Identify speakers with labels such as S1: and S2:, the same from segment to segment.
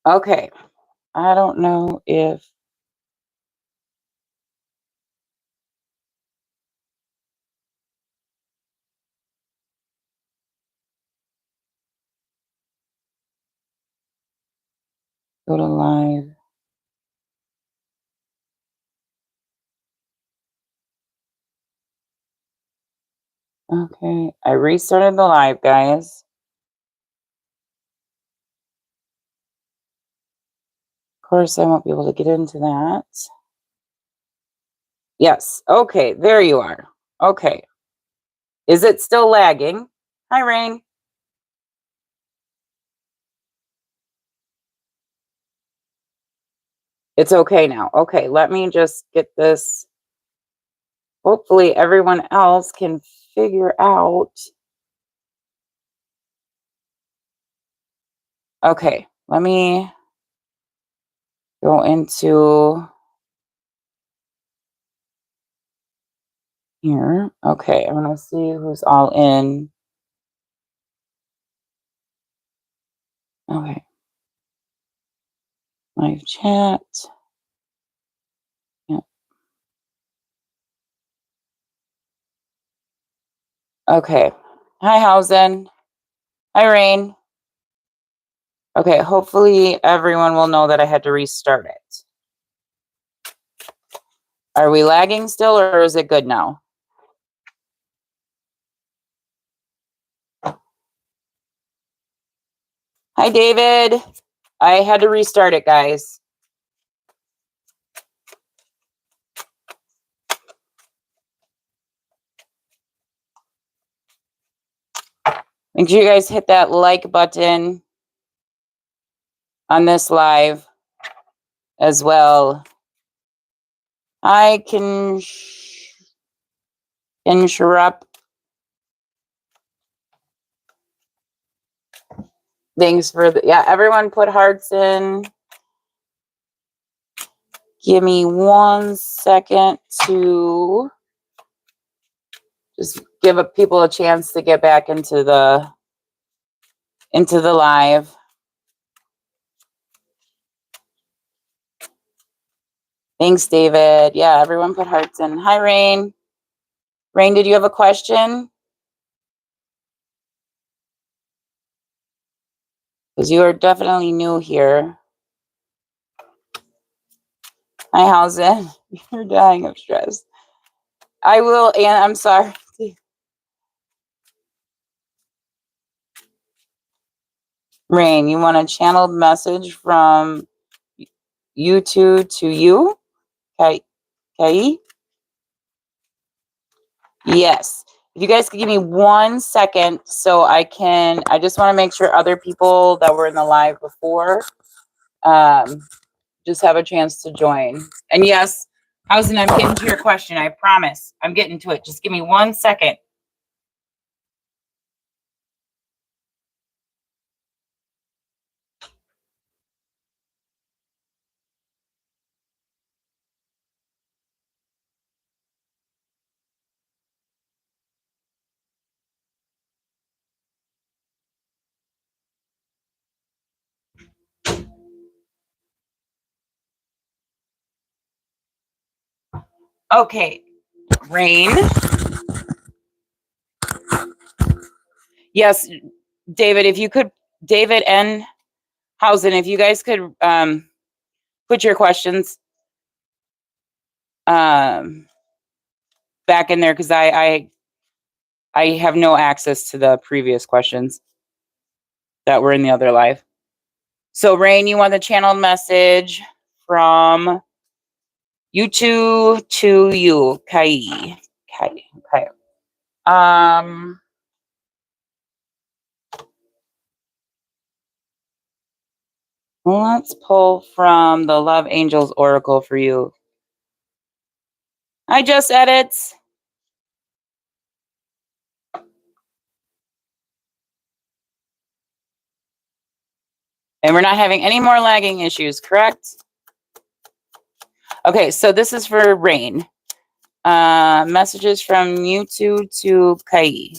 S1: Okay. I don't know if... Go to live. Okay. I restarted the live, guys. Of course, I won't be able to get into that. Yes. Okay. There you are. Okay. Is it still lagging? Hi, Rain. It's okay now. Okay. Let me just get this. Hopefully, everyone else can figure out. Okay. Let me go into here. Okay. I'm going to see who's all in. Okay. Live chat. Yeah. Okay. Hi, Hausen. Hi, Rain. Okay. Hopefully, everyone will know that I had to restart it. Are we lagging still, or is it good now? Hi, David. I had to restart it, guys. Make sure you guys hit that like button on this live as well. I can interrupt. Thanks for the, yeah, everyone put hearts in. Give me 1 second to just give people a chance to get back into the live. Thanks, David. Yeah, everyone put hearts in. Hi, Rain. Rain, did you have a question? Because you are definitely new here. Hi, how's it? You're dying of stress. I will, and I'm sorry. Rain, you want a channeled message from U2 to you? Okay. Yes. If you guys could give me 1 second so I just want to make sure other people that were in the live before just have a chance to join. And yes, Hausen, I'm getting to your question. I promise. I'm getting to it. Just give me 1 second. Okay. Rain. Yes, David, if you could, David and Hausen, if you guys could put your questions back in there, because I have no access to the previous questions that were in the other live. So, Rain, you want the channeled message from U2 to you, Kai. Okay. Let's pull from the Love Angels Oracle for you. I just edits. And we're not having any more lagging issues, correct? Okay, so this is for Rain. Messages from U2 to Kai.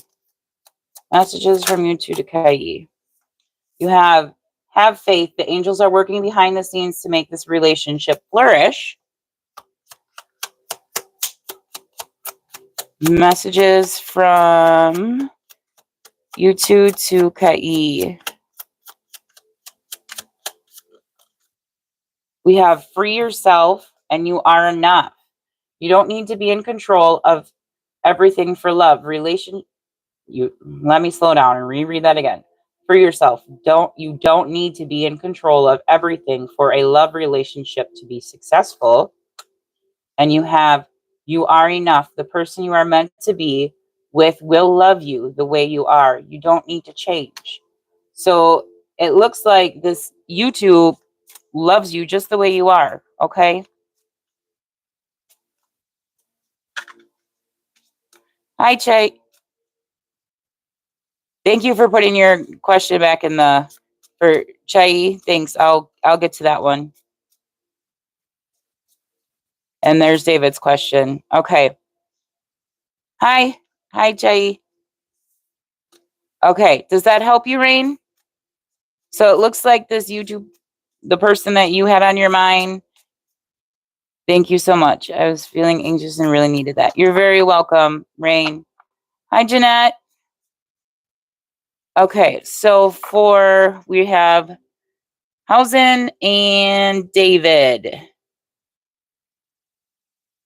S1: Messages from U2 to Kai. You have Have faith. The angels are working behind the scenes to make this relationship flourish. Messages from you2 to Kai. We have free yourself and you are enough. You don't need to be in control of everything for love. Let me slow down and reread that again. Free yourself. You don't need to be in control of everything for a love relationship to be successful. And you are enough. The person you are meant to be with will love you the way you are. You don't need to change. So it looks like this YouTube loves you just the way you are. Okay. Hi, Che. Thank you for putting your question back in for Chai. Thanks. I'll get to that one. And there's David's question. Okay. Hi. Hi, Chai. Okay. Does that help you, Rain? So it looks like this YouTube, the person that you had on your mind. Thank you so much. I was feeling anxious and really needed that. You're very welcome, Rain. Hi, Jeanette. Okay. So we have Hausen and David.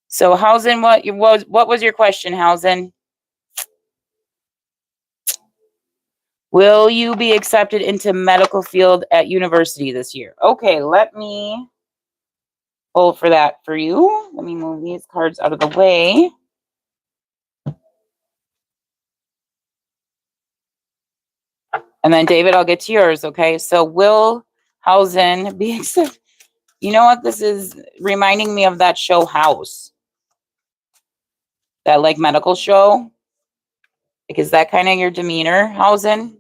S1: So Hausen, what was your question, Hausen? Will you be accepted into medical field at university this year? Okay, let me pull for that for you. Let me move these cards out of the way. And then David, I'll get to yours, okay? So will Hausen be accepted? You know what this is reminding me of, that show House? That like medical show? Like, is that kind of your demeanor, Hausen?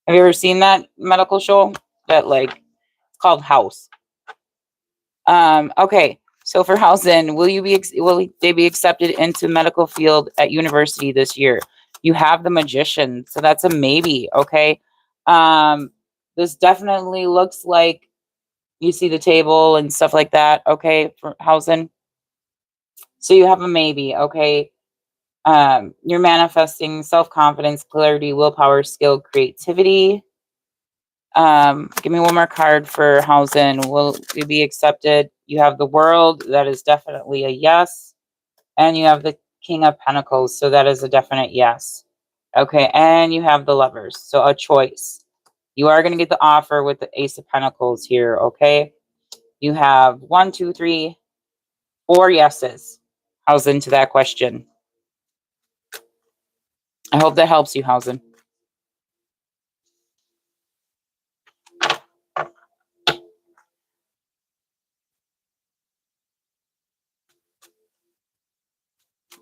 S1: Have you ever seen that medical show? That like, it's called House. Okay. So for Hausen, will they be accepted into medical field at university this year? You have the Magician, so that's a maybe. Okay. This definitely looks like you see the table and stuff like that. Okay, for Hausen. So you have a maybe. Okay. You're manifesting self-confidence, clarity, willpower, skill, creativity. Give me one more card for Hausen. Will you be accepted? You have the World. That is definitely a yes. And you have the King of Pentacles. So that is a definite yes. Okay. And you have the Lovers. So a choice. You are going to get the offer with the Ace of Pentacles here. Okay. You have 1, 2, 3, 4 yeses. Hausen to that question. I hope that helps you, Hausen.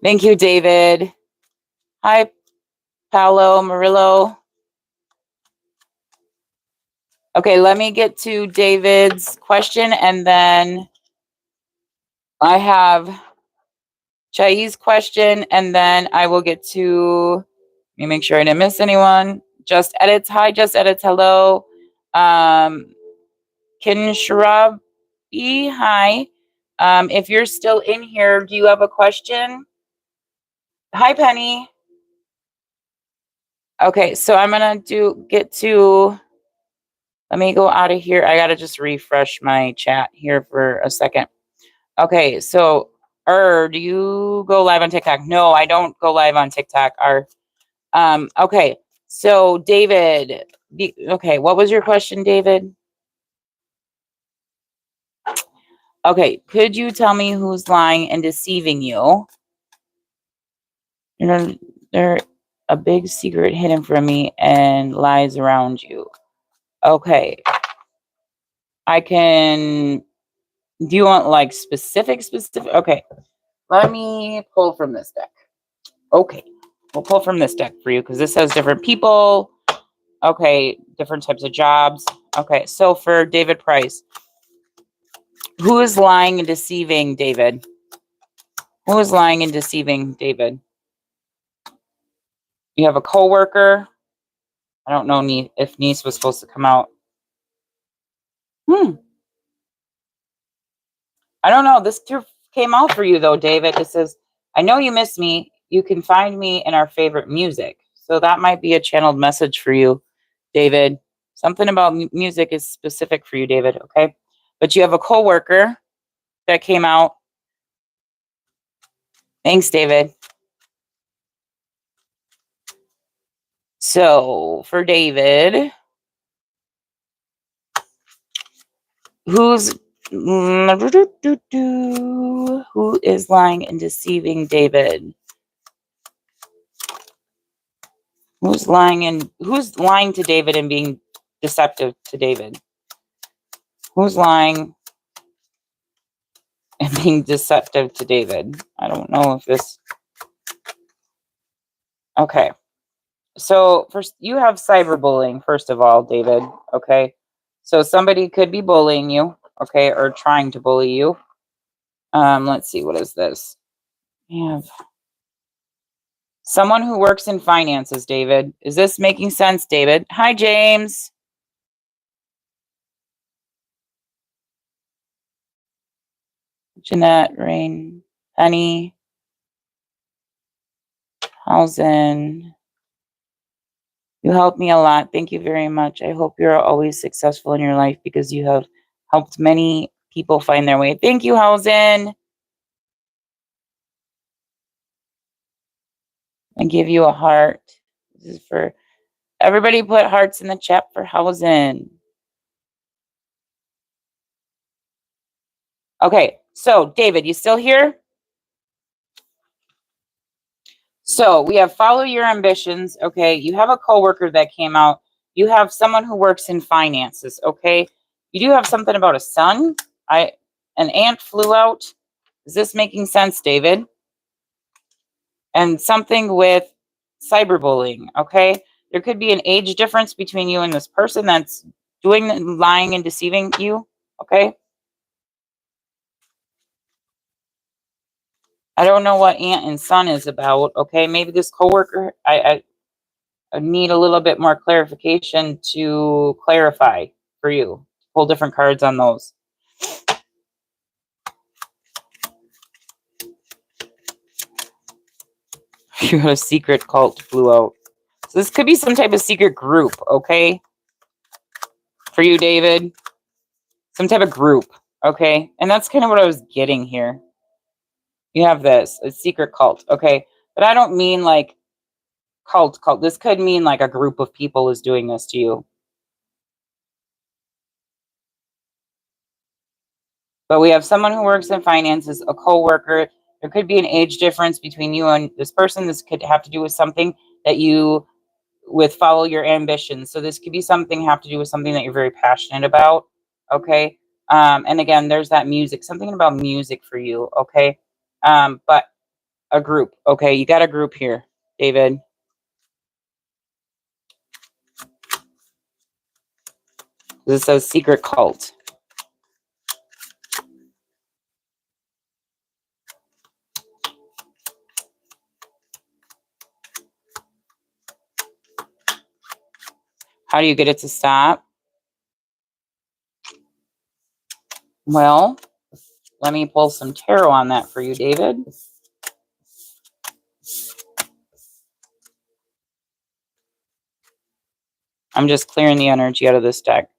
S1: Thank you, David. Hi, Paolo Murillo. Okay, let me get to David's question, and then I have Chai's question, and then I will get to, let me make sure I didn't miss anyone. Just Edits. Hi, Just Edits. Hello. Kinshrabi. Hi. If you're still in here, do you have a question? Hi, Penny. Okay, so I'm gonna let me go out of here. I gotta just refresh my chat here for a second. Okay, so do you go live on TikTok? No, I don't go live on TikTok. Okay, so David, okay, what was your question, David? Okay, could you tell me who's lying and deceiving you? You know, there's a big secret hidden from me and lies around you. Okay, do you want like specific? Okay, let me pull from this deck. Okay, we'll pull from this deck for you because this has different people. Okay, different types of jobs. Okay, so for David Price, who is lying and deceiving David? Who is lying and deceiving David? You have a coworker, I don't know if niece was supposed to come out. I don't know. This came out for you, though, David. It says, I know you miss me. You can find me in our favorite music. So that might be a channeled message for you, David. Something about music is specific for you, David, okay? But you have a coworker that came out. Thanks, David. So for David, who is lying and deceiving David? Who's lying to David and being deceptive to David? Who's lying and being deceptive to David? I don't know if this. Okay. So first, you have cyberbullying, first of all, David. Okay. So somebody could be bullying you, okay, or trying to bully you. Let's see, what is this? We have someone who works in finances, David. Is this making sense, David? Hi, James. Jeanette, Rain, Penny, Housen. You helped me a lot. Thank you very much. I hope you're always successful in your life because you have helped many people find their way. Thank you, Housen. I give you a heart. This is for everybody. Put hearts in the chat for Housen. Okay, so David, you still here? So we have follow your ambitions. Okay, you have a coworker that came out. You have someone who works in finances. Okay, you do have something about a son. An aunt flew out. Is this making sense, David? And something with cyberbullying. Okay, there could be an age difference between you and this person that's doing lying and deceiving you. Okay, I don't know what aunt and son is about. Okay, maybe this coworker. I need a little bit more clarification to clarify for you. Pull different cards on those. You got a secret cult flew out. So this could be some type of secret group, okay? For you, David. Some type of group, okay? And that's kind of what I was getting here. You have this, a secret cult, okay? But I don't mean like cult. This could mean like a group of people is doing this to you. But we have someone who works in finances, a co-worker. There could be an age difference between you and this person. This could have to do with something that you follow your ambitions. So this could be something have to do with something that you're very passionate about. Okay. And again, there's that music, something about music for you. Okay. But a group. Okay. You got a group here, David. This says secret cult. How do you get it to stop? Well, let me pull some tarot on that for you, David. I'm just clearing the energy out of this deck.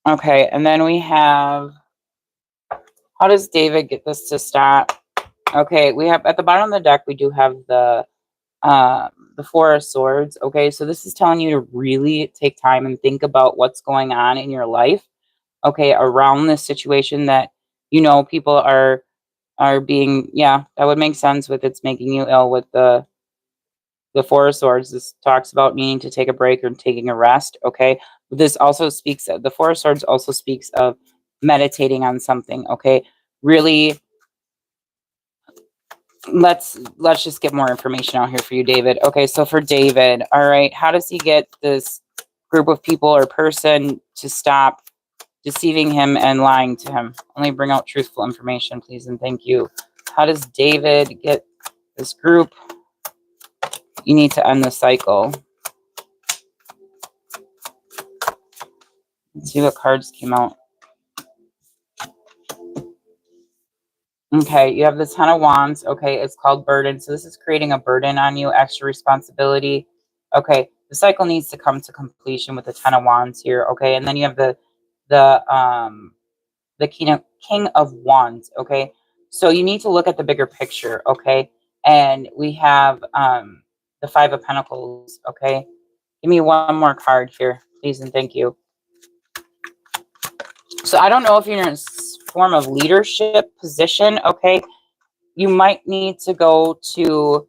S1: Okay, and then we have, how does David get this to stop? Okay, we have at the bottom of the deck, we do have the Four of Swords. Okay, so this is telling you to really take time and think about what's going on in your life. Okay, around this situation that you know people are being, yeah, that would make sense with it's making you ill with the Four of Swords. This talks about needing to take a break or taking a rest. Okay, but this also speaks of the Four of Swords also speaks of meditating on something. Okay, really. Let's just get more information out here for you, David. Okay, so for David, all right, how does he get this group of people or person to stop deceiving him and lying to him? Only bring out truthful information, please, and thank you. How does David get this group? You need to end the cycle. Let's see what cards came out. Okay, you have the Ten of Wands. Okay, it's called burden. So this is creating a burden on you, extra responsibility. Okay, the cycle needs to come to completion with the Ten of Wands here. Okay, and then you have the King of Wands. Okay, so you need to look at the bigger picture. Okay, and we have the Five of Pentacles. Okay, give me one more card here, please, and thank you. So I don't know if you're in a form of leadership position. Okay, you might need to go to,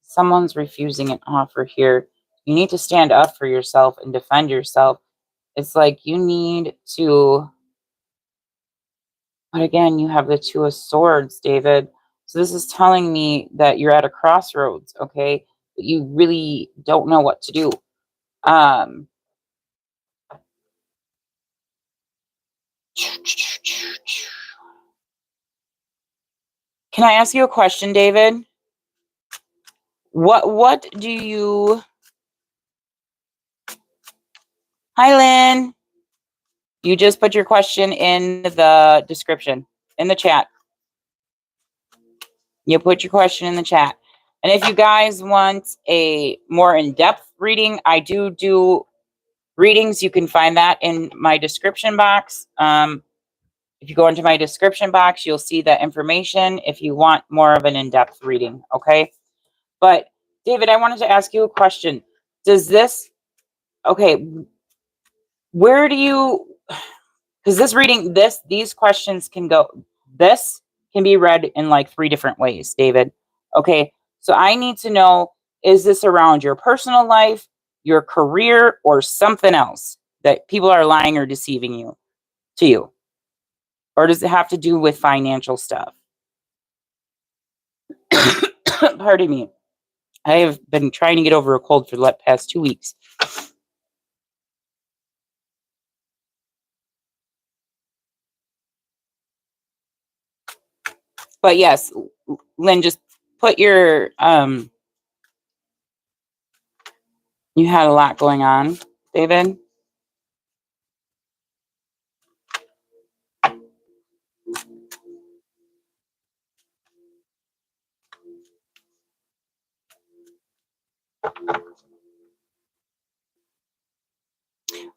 S1: someone's refusing an offer here. You need to stand up for yourself and defend yourself. It's like you need to, but again, you have the Two of Swords, David. So this is telling me that you're at a crossroads, okay? That you really don't know what to do. Can I ask you a question, David? What do you... Hi, Lynn. You just put your question in the description, in the chat. You put your question in the chat. And if you guys want a more in-depth reading, I do readings. You can find that in my description box. If you go into my description box, you'll see that information if you want more of an in-depth reading, okay? But, David, I wanted to ask you a question. Does this... Okay, where do you... Because this reading, these questions can go... This can be read in like 3 different ways, David. Okay, so I need to know, is this around your personal life, your career, or something else that people are lying or deceiving you to you? Or does it have to do with financial stuff? Pardon me. I have been trying to get over a cold for the past 2 weeks. But yes, Lynn, just put your, you had a lot going on, David.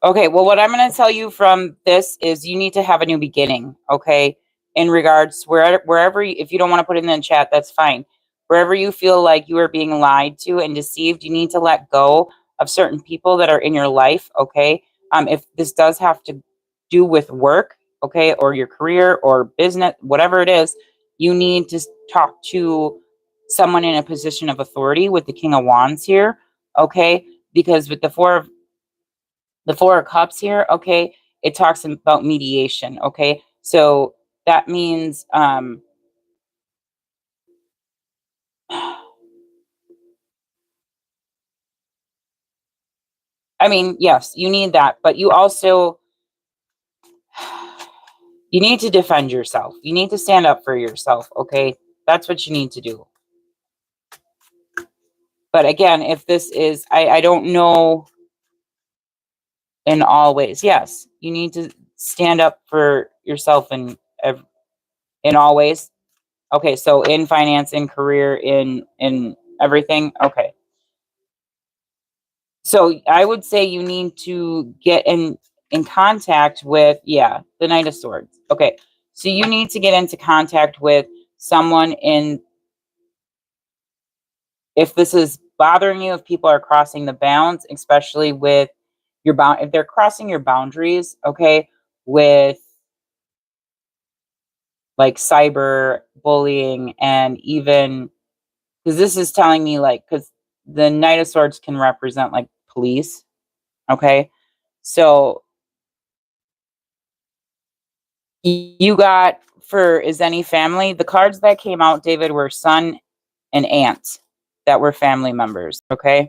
S1: Okay, well, what I'm going to tell you from this is you need to have a new beginning, okay? In regards, wherever, if you don't want to put it in the chat, that's fine. Wherever you feel like you are being lied to and deceived, you need to let go of certain people that are in your life, okay? If this does have to do with work, okay, or your career or business, whatever it is, you need to talk to someone in a position of authority with the King of Wands here, okay? Because with the Four of Cups here, okay, it talks about mediation, okay? So that means, I mean, yes, you need that, but you also, you need to defend yourself. You need to stand up for yourself, okay? That's what you need to do. But again, if this is, I don't know in all ways. Yes, you need to stand up for yourself in all ways. Okay, so in finance, in career, in everything. Okay. So I would say you need to get in contact with, yeah, the Knight of Swords. Okay, so you need to get into contact with someone in, if this is bothering you, if people are crossing the bounds, especially with your if they're crossing your boundaries, okay, with like cyber bullying, and even, because this is telling me like, because the Knight of Swords can represent like police, okay, so you got, for is any family, the cards that came out, David, were son and aunt that were family members, okay?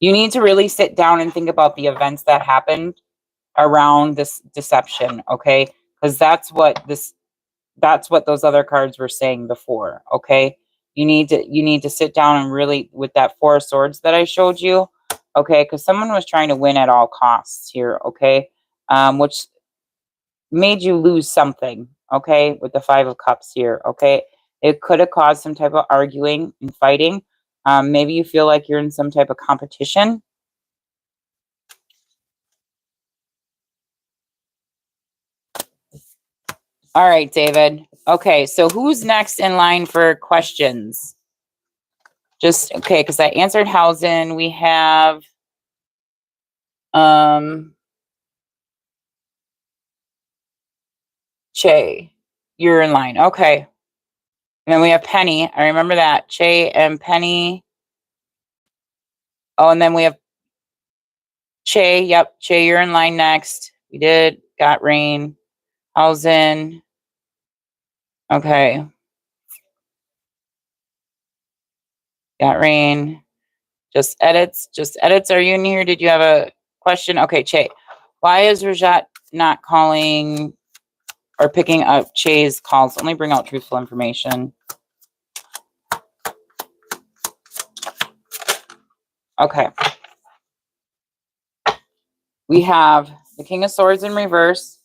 S1: You need to really sit down and think about the events that happened, around this deception, okay? Because that's what those other cards were saying before, okay? You need to sit down and really, with that Four of Swords that I showed you, okay? Because someone was trying to win at all costs here, okay? Which made you lose something, okay? With the Five of Cups here, okay? It could have caused some type of arguing and fighting. Maybe you feel like you're in some type of competition. All right, David. Okay, so who's next in line for questions? Just, okay, because I answered Hausen. We have Che. You're in line. Okay. And then we have Penny. I remember that. Che and Penny. Oh, and then we have Che. Yep. Che, you're in line next. We did. Got Rain. Hausen. Okay. Got Rain. Just edits. Just edits. Are you in here? Did you have a question? Okay, Che. Why is Rajat not calling or picking up Che's calls? Only bring out truthful information. Okay. We have the King of Swords in reverse.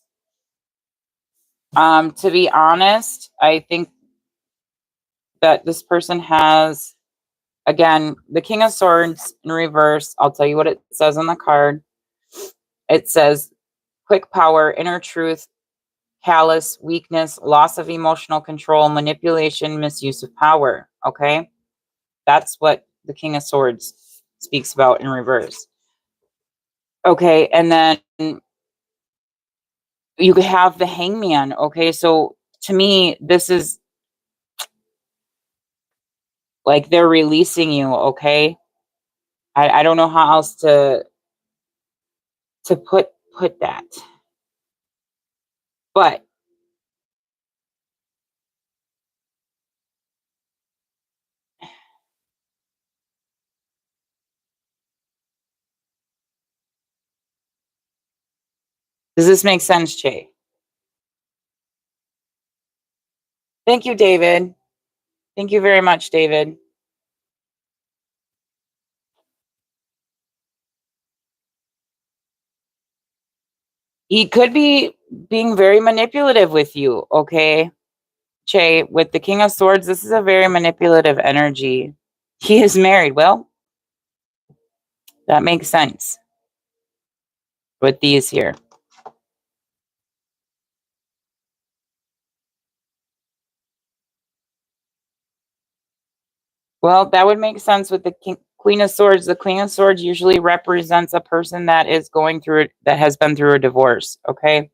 S1: To be honest, I think that this person has, again, the King of Swords in reverse. I'll tell you what it says on the card. It says quick power, inner truth, callous, weakness, loss of emotional control, manipulation, misuse of power. Okay? That's what the King of Swords speaks about in reverse. Okay, and then you have the Hangman. Okay, so to me, this is like they're releasing you. Okay, I don't know how else to put that, but does this make sense, Che? Thank you, David. Thank you very much, David. He could be being very manipulative with you, okay? Che, with the King of Swords, this is a very manipulative energy. He is married. Well, that makes sense with these here. Well, that would make sense with the Queen of Swords. The Queen of Swords usually represents a person that is going through, that has been through a divorce, okay?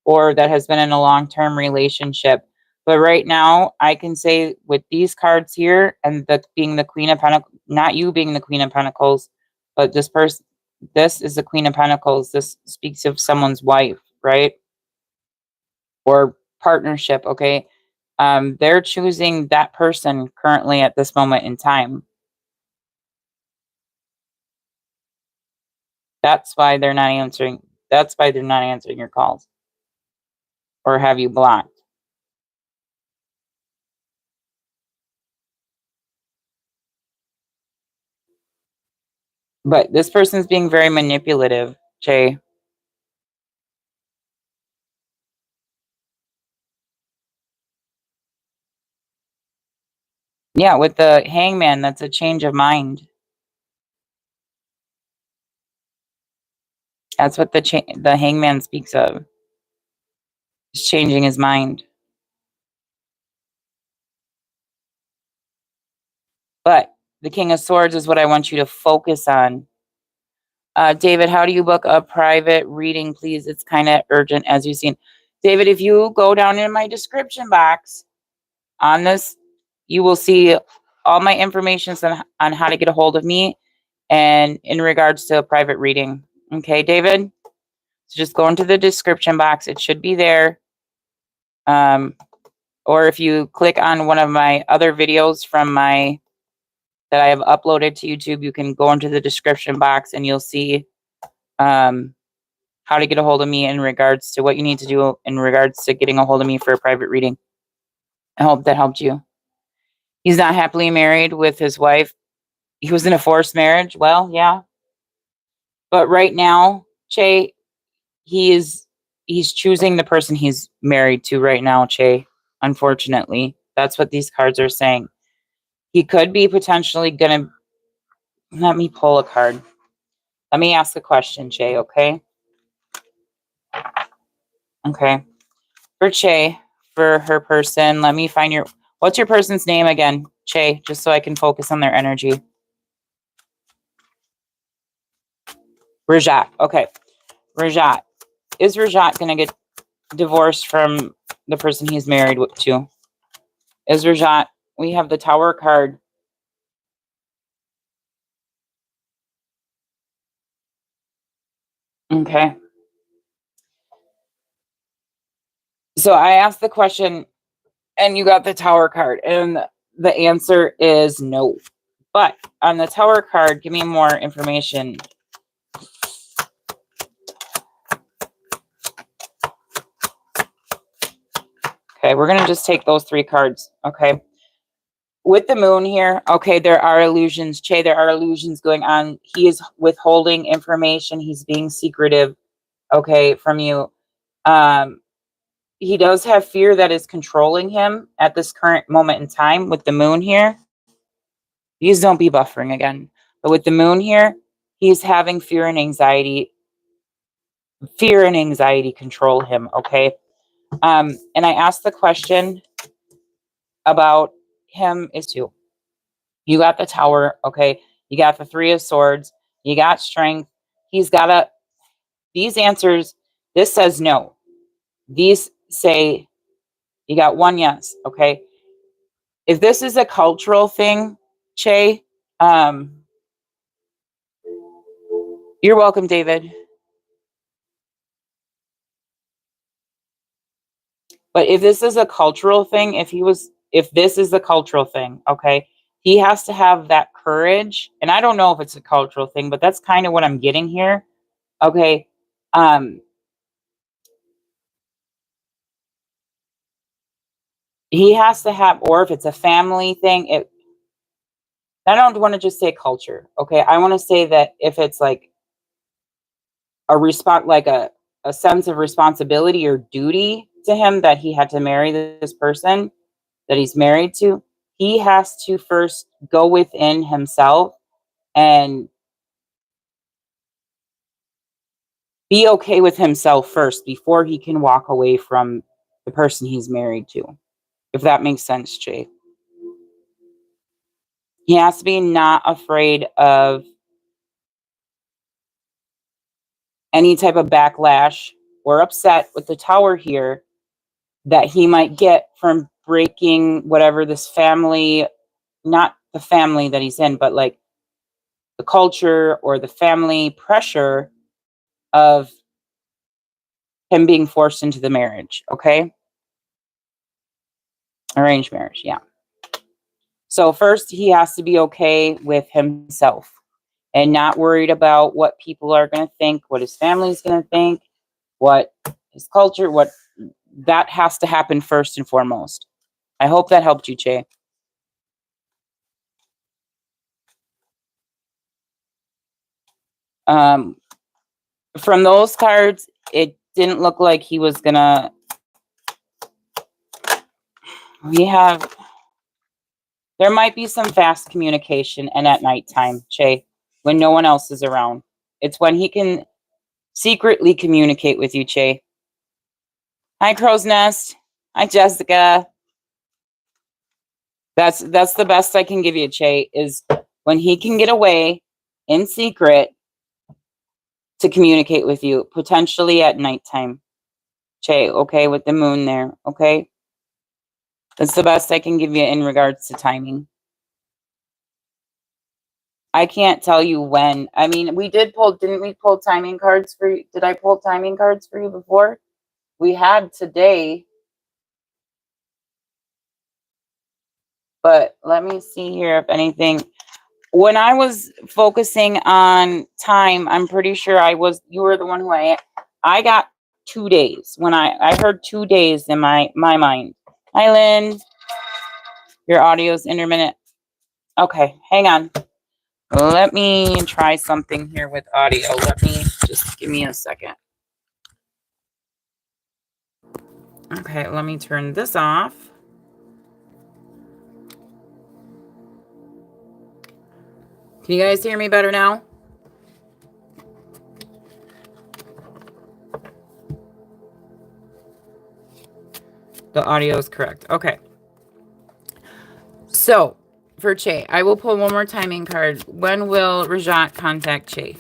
S1: Or that has been in a long-term relationship. But right now, I can say with these cards here, and being the Queen of Pentacles, not you being the Queen of Pentacles, but this person, this is the Queen of Pentacles. This speaks of someone's wife, right? Or partnership, okay? They're choosing that person currently at this moment in time. That's why they're not answering. That's why they're not answering your calls or have you blocked. But this person's being very manipulative, Jay. Yeah, with the Hangman, that's a change of mind. That's what the Hangman speaks of. He's changing his mind. But the King of Swords is what I want you to focus on. David, how do you book a private reading, please? It's kind of urgent, as you've seen. David, if you go down in my description box on this, you will see all my information on how to get a hold of me and in regards to a private reading. Okay, David? So just go into the description box. It should be there. Or if you click on one of my other videos from that I have uploaded to YouTube, you can go into the description box and you'll see how to get a hold of me in regards to what you need to do in regards to getting a hold of me for a private reading. I hope that helped you. He's not happily married with his wife. He was in a forced marriage. Well, yeah. But right now, Che, he's choosing the person he's married to right now, Che. Unfortunately, that's what these cards are saying. He could be potentially gonna. Let me pull a card. Let me ask a question, Che. Okay. Okay. For Che, for her person, let me find your. What's your person's name again, Che? Just so I can focus on their energy. Rajat. Okay. Rajat. Is Rajat gonna get divorced from the person he's married to? Is Rajat? We have the Tower card. Okay. So I asked the question and you got the Tower card, and the answer is no. But on the Tower card, give me more information. Okay, we're going to just take those 3 cards. Okay. With the moon here, okay, there are illusions. Che, there are illusions going on. He is withholding information. He's being secretive, okay, from you. He does have fear that is controlling him at this current moment in time with the moon here. Please don't be buffering again. But with the moon here, he's having fear and anxiety. Fear and anxiety control him, okay? And I asked the question about him is 2. You got the Tower, okay? You got the 3 of Swords. You got strength. He's got these answers, this says no. These say, you got 1 yes, okay? If this is a cultural thing, Che, you're welcome, David. But if this is a cultural thing, if this is a cultural thing, okay, he has to have that courage. And I don't know if it's a cultural thing, but that's kind of what I'm getting here. Okay. He has to have, or if it's a family thing, I don't want to just say culture. Okay. I want to say that if it's like a sense of responsibility or duty to him that he had to marry this person that he's married to, he has to first go within himself and be okay with himself first before he can walk away from the person he's married to. If that makes sense, Jay. He has to be not afraid of any type of backlash or upset with the Tower here that he might get from breaking whatever this family, not the family that he's in, but like the culture or the family pressure of him being forced into the marriage. Okay. Arranged marriage. Yeah. So first he has to be okay with himself and not worried about what people are going to think, what his family's going to think, what his culture, what that has to happen first and foremost. I hope that helped you, Che. From those cards, it didn't look like he was gonna. There might be some fast communication and at nighttime, Che, when no one else is around. It's when he can secretly communicate with you, Che. Hi, Crow's Nest. Hi, Jessica. That's the best I can give you, Che, is when he can get away in secret to communicate with you, potentially at nighttime. Che, okay, with the moon there, okay? That's the best I can give you in regards to timing. I can't tell you when. I mean, didn't we pull timing cards for you? Did I pull timing cards for you before? We had today. But let me see here if anything. When I was focusing on time, I'm pretty sure you were the one who I got 2 days. When I heard 2 days in my mind. Hi, Lynn. Your audio's intermittent. Okay, hang on. Let me try something here with audio. Let me just give me a second. Okay, let me turn this off. Can you guys hear me better now? The audio is correct. Okay. So, for Che, I will pull one more timing card. When will Rajat contact Che?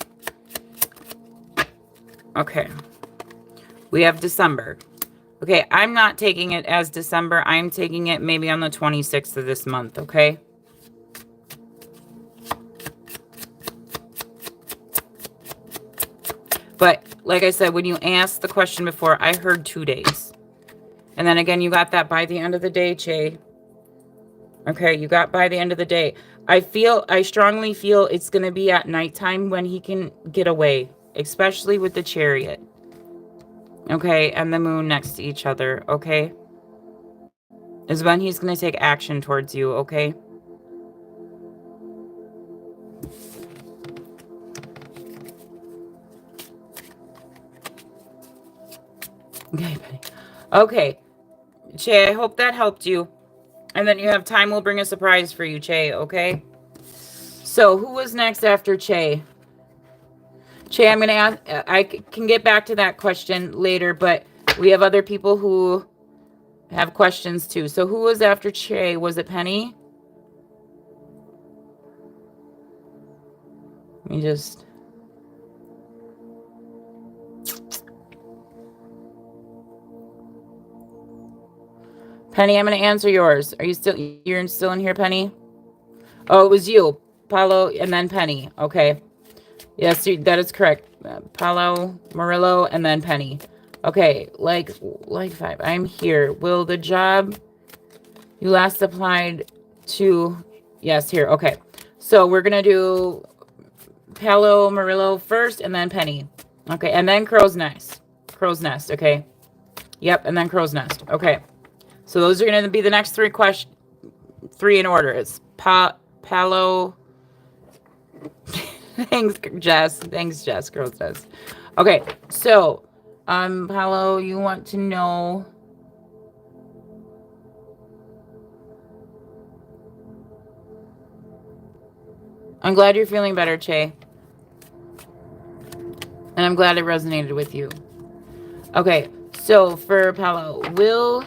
S1: Okay. We have December. Okay, I'm not taking it as December. I'm taking it maybe on the 26th of this month, okay? But, like I said, when you asked the question before, I heard 2 days. And then again, you got that by the end of the day, Che. Okay, you got by the end of the day. I strongly feel it's going to be at nighttime when he can get away, especially with the Chariot. Okay, and the moon next to each other, okay? Is when he's going to take action towards you, okay? Okay, Penny. Okay, Che, I hope that helped you. And then you have time, we'll bring a surprise for you, Che, okay? So, who was next after Che? Che, I'm going to ask, I can get back to that question later, but we have other people who have questions too. So, who was after Che? Was it Penny? Let me just... Penny, I'm going to answer yours. You're still in here, Penny? Oh, it was you, Paulo, and then Penny. Okay. Yes, that is correct. Paulo, Murillo, and then Penny. Okay, like 5. I'm here. Will the job you last applied to... Yes, here. Okay. So we're going to do Paulo, Murillo first, and then Penny. Okay, and then Crow's Nest. Crow's Nest, okay. Yep, and then Crow's Nest. Okay. So those are going to be the next 3 questions. 3 in order. It's Paulo. Thanks, Jess. Crow's Nest. Okay, so, Paulo, you want to know... I'm glad you're feeling better, Che. And I'm glad it resonated with you. Okay, so for Paulo, will...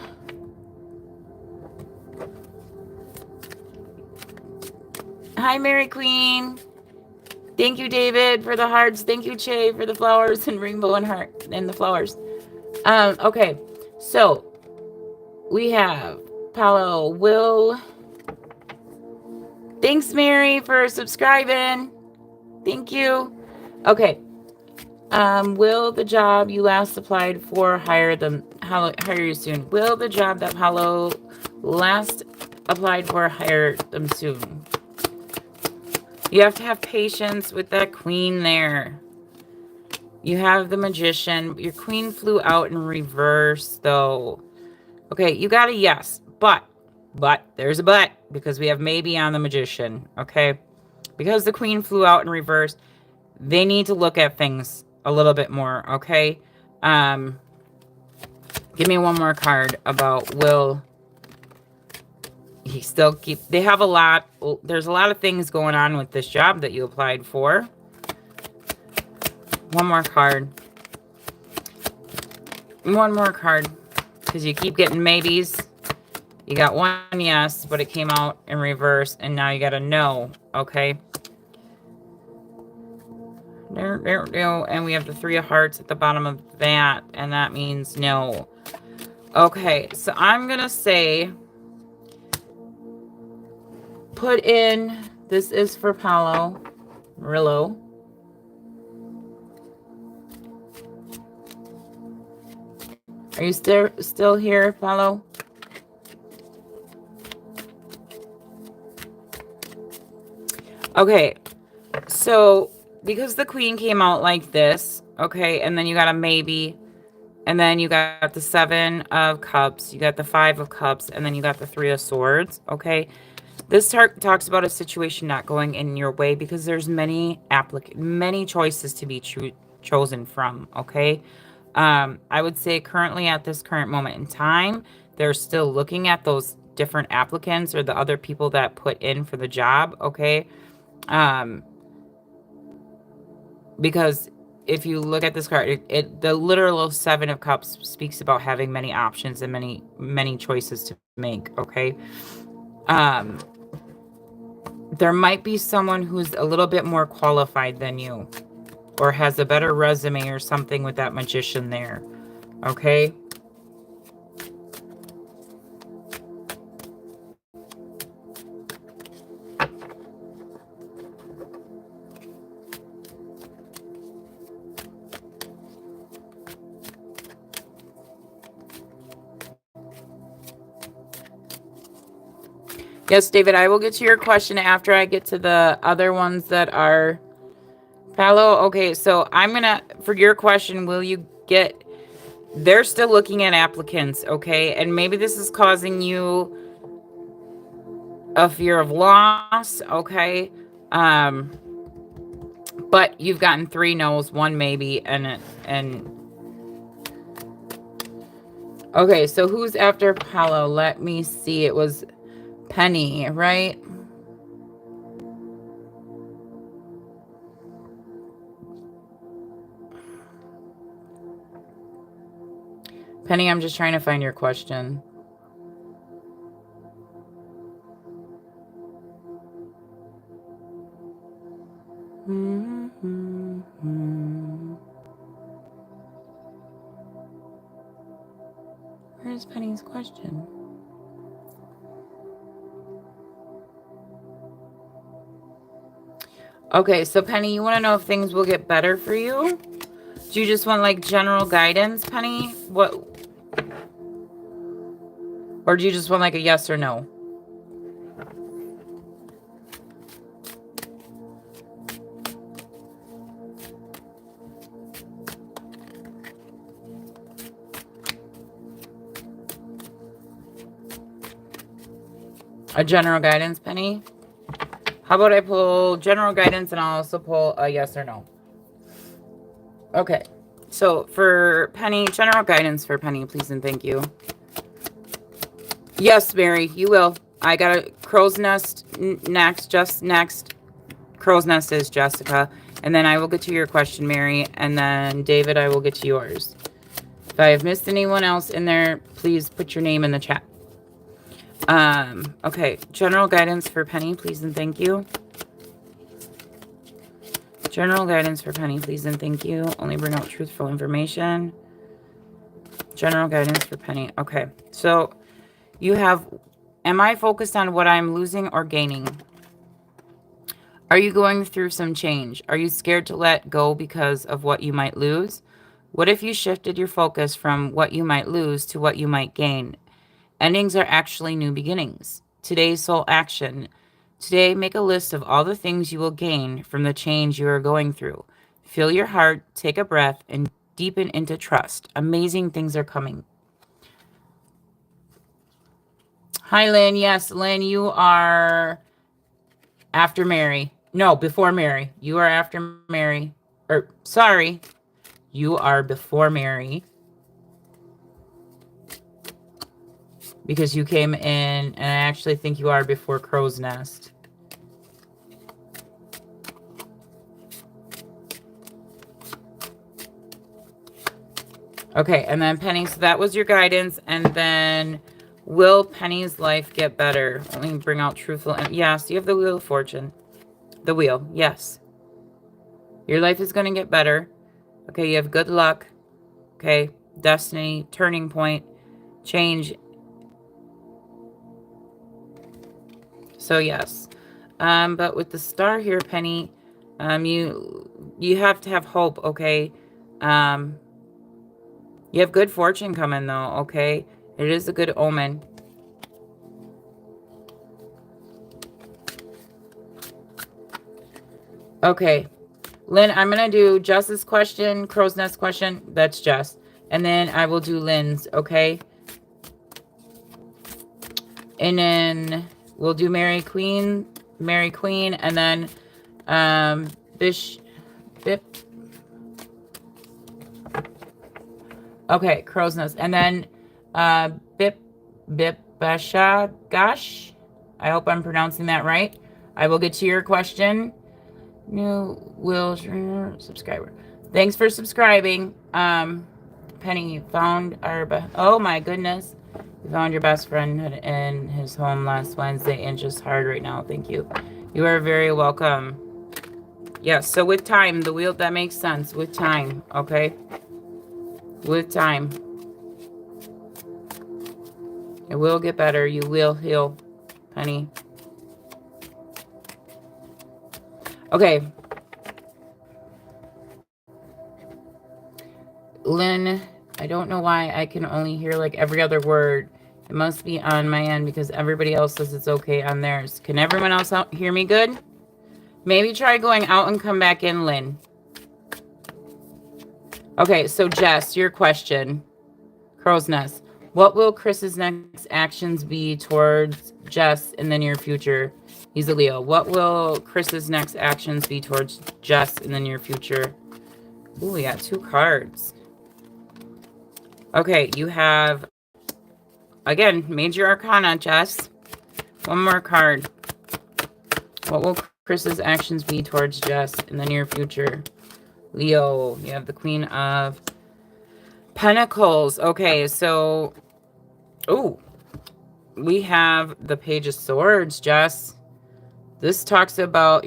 S1: Hi, Mary Queen. Thank you, David, for the hearts. Thank you, Che, for the flowers and rainbow and heart and the flowers. Okay, so we have Paulo, will... Thanks, Mary, for subscribing. Thank you. Okay. Will the job you last applied for hire you soon? Will the job that Paulo last applied for hire them soon? You have to have patience with that queen there. You have the magician. Your queen flew out in reverse, though. Okay, you got a yes, but there's a but, because we have maybe on the magician, okay? Because the queen flew out in reverse, they need to look at things a little bit more, okay? Give me one more card about will he still keep... They have a lot... There's a lot of things going on with this job that you applied for. One more card. One more card. Because you keep getting maybes. You got one yes, but it came out in reverse, and now you got a no, okay? And we have the 3 of hearts at the bottom of that, and that means no. Okay, so I'm going to say, put in, this is for Paulo, Murillo. Are you still here, Paulo? Okay, so because the Queen came out like this, okay, and then you got a maybe, and then you got the 7 of Cups, you got the 5 of Cups, and then you got the 3 of Swords, okay? This talks about a situation not going in your way because there's many choices to be chosen from, okay? I would say currently at this current moment in time, they're still looking at those different applicants or the other people that put in for the job, okay? Because if you look at this card, the literal 7 of Cups speaks about having many options and many choices to make, okay? There might be someone who's a little bit more qualified than you or has a better resume or something with that Magician there, okay? Yes, David, I will get to your question after I get to the other ones that are Palo. Okay, so I'm gonna, for your question, will you get, they're still looking at applicants, okay? And maybe this is causing you a fear of loss, okay? But you've gotten 3 no's, 1 maybe, and okay, so who's after Palo? Let me see. It was Penny, right? Penny, I'm just trying to find your question. Where's Penny's question? Okay, so Penny, you want to know if things will get better for you? Do you just want like general guidance, Penny? What? Or do you just want like a yes or no? A general guidance, Penny? How about I pull general guidance and I'll also pull a yes or no? Okay. So for Penny, general guidance for Penny, please and thank you. Yes, Mary, you will. I got a crow's nest next, just next. Crow's nest is Jessica. And then I will get to your question, Mary. And then David, I will get to yours. If I have missed anyone else in there, please put your name in the chat. Okay, general guidance for Penny, please and thank you. General guidance for Penny, please and thank you. Only bring out truthful information. General guidance for Penny. Okay, so you have, am I focused on what I'm losing or gaining? Are you going through some change? Are you scared to let go because of what you might lose? What if you shifted your focus from what you might lose to what you might gain? Endings are actually new beginnings. Today's soul action. Today, make a list of all the things you will gain from the change you are going through. Feel your heart, take a breath, and deepen into trust. Amazing things are coming. Hi, Lynn. Yes, Lynn, you are after Mary. No, before Mary. You are after Mary. Or, sorry. You are before Mary. Because you came in, and I actually think you are before Crow's Nest. Okay, and then Penny, so that was your guidance. And then, will Penny's life get better? Let me bring out truthful. Yes, you have the Wheel of Fortune. The wheel, yes. Your life is going to get better. Okay, you have good luck. Okay, destiny, turning point, change. So yes. But with the star here, Penny, you have to have hope, okay? You have good fortune coming though, okay? It is a good omen. Okay. Lynn, I'm going to do Jess's question, Crow's Nest question. That's Jess. And then I will do Lynn's, okay? And then we'll do Mary Queen, and then Bip. Okay, Crow's Nest. And then Becca. Gosh, I hope I'm pronouncing that right. I will get to your question. New Will subscriber. Thanks for subscribing. Penny found our oh my goodness. We found your best friend in his home last Wednesday and just hard right now. Thank you. You are very welcome. Yes, so with time, the wheel, that makes sense. With time, okay? With time. It will get better. You will heal, Penny. Okay. Lynn, I don't know why I can only hear like every other word. It must be on my end because everybody else says it's okay on theirs. Can everyone else hear me good? Maybe try going out and come back in, Lynn. Okay, so Jess, your question. Crow's Nest. What will Chris's next actions be towards Jess in the near future? He's a Leo. What will Chris's next actions be towards Jess in the near future? Ooh, we got 2 cards. Okay, you have, again, Major Arcana, Jess. One more card. What will Chris's actions be towards Jess in the near future? Leo, you have the Queen of Pentacles. Okay, so, oh, we have the Page of Swords, Jess. This talks about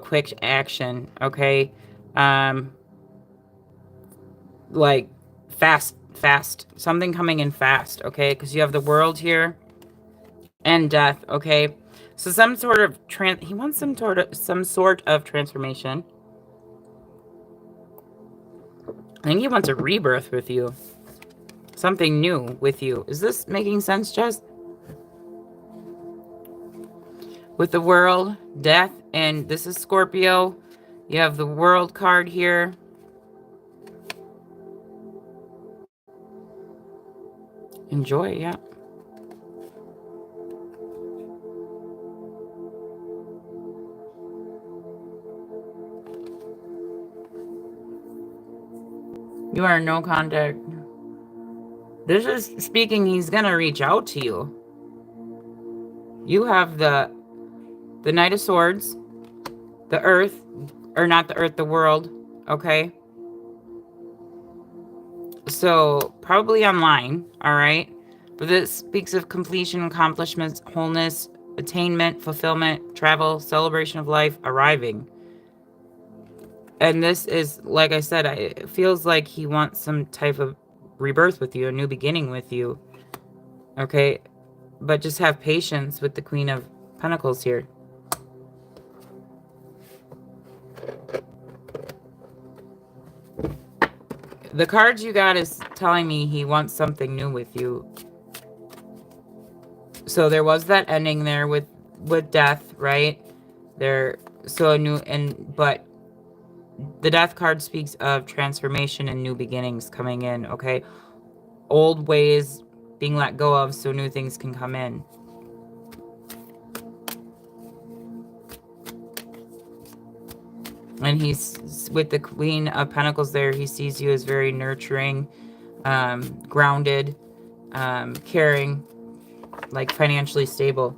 S1: quick action, okay? Like fast, something coming in fast, okay? Because you have the World here and Death, okay? So some sort of he wants some sort of transformation. I think he wants a rebirth with you. Something new with you. Is this making sense, Jess? With the World, Death, and this is Scorpio. You have the World card here. Enjoy, yeah. You are in no contact. This is speaking, he's going to reach out to you. You have the Knight of Swords, the Earth, or not the Earth, the World, okay? So, probably online, all right? But this speaks of completion, accomplishments, wholeness, attainment, fulfillment, travel, celebration of life, arriving. And this is, like I said, it feels like he wants some type of rebirth with you, a new beginning with you. Okay? But just have patience with the Queen of Pentacles here. The cards you got is telling me he wants something new with you. So there was that ending there with Death, right? So new, but the Death card speaks of transformation and new beginnings coming in, okay? Old ways being let go of so new things can come in. And he's with the Queen of Pentacles there. He sees you as very nurturing, grounded, caring, like financially stable.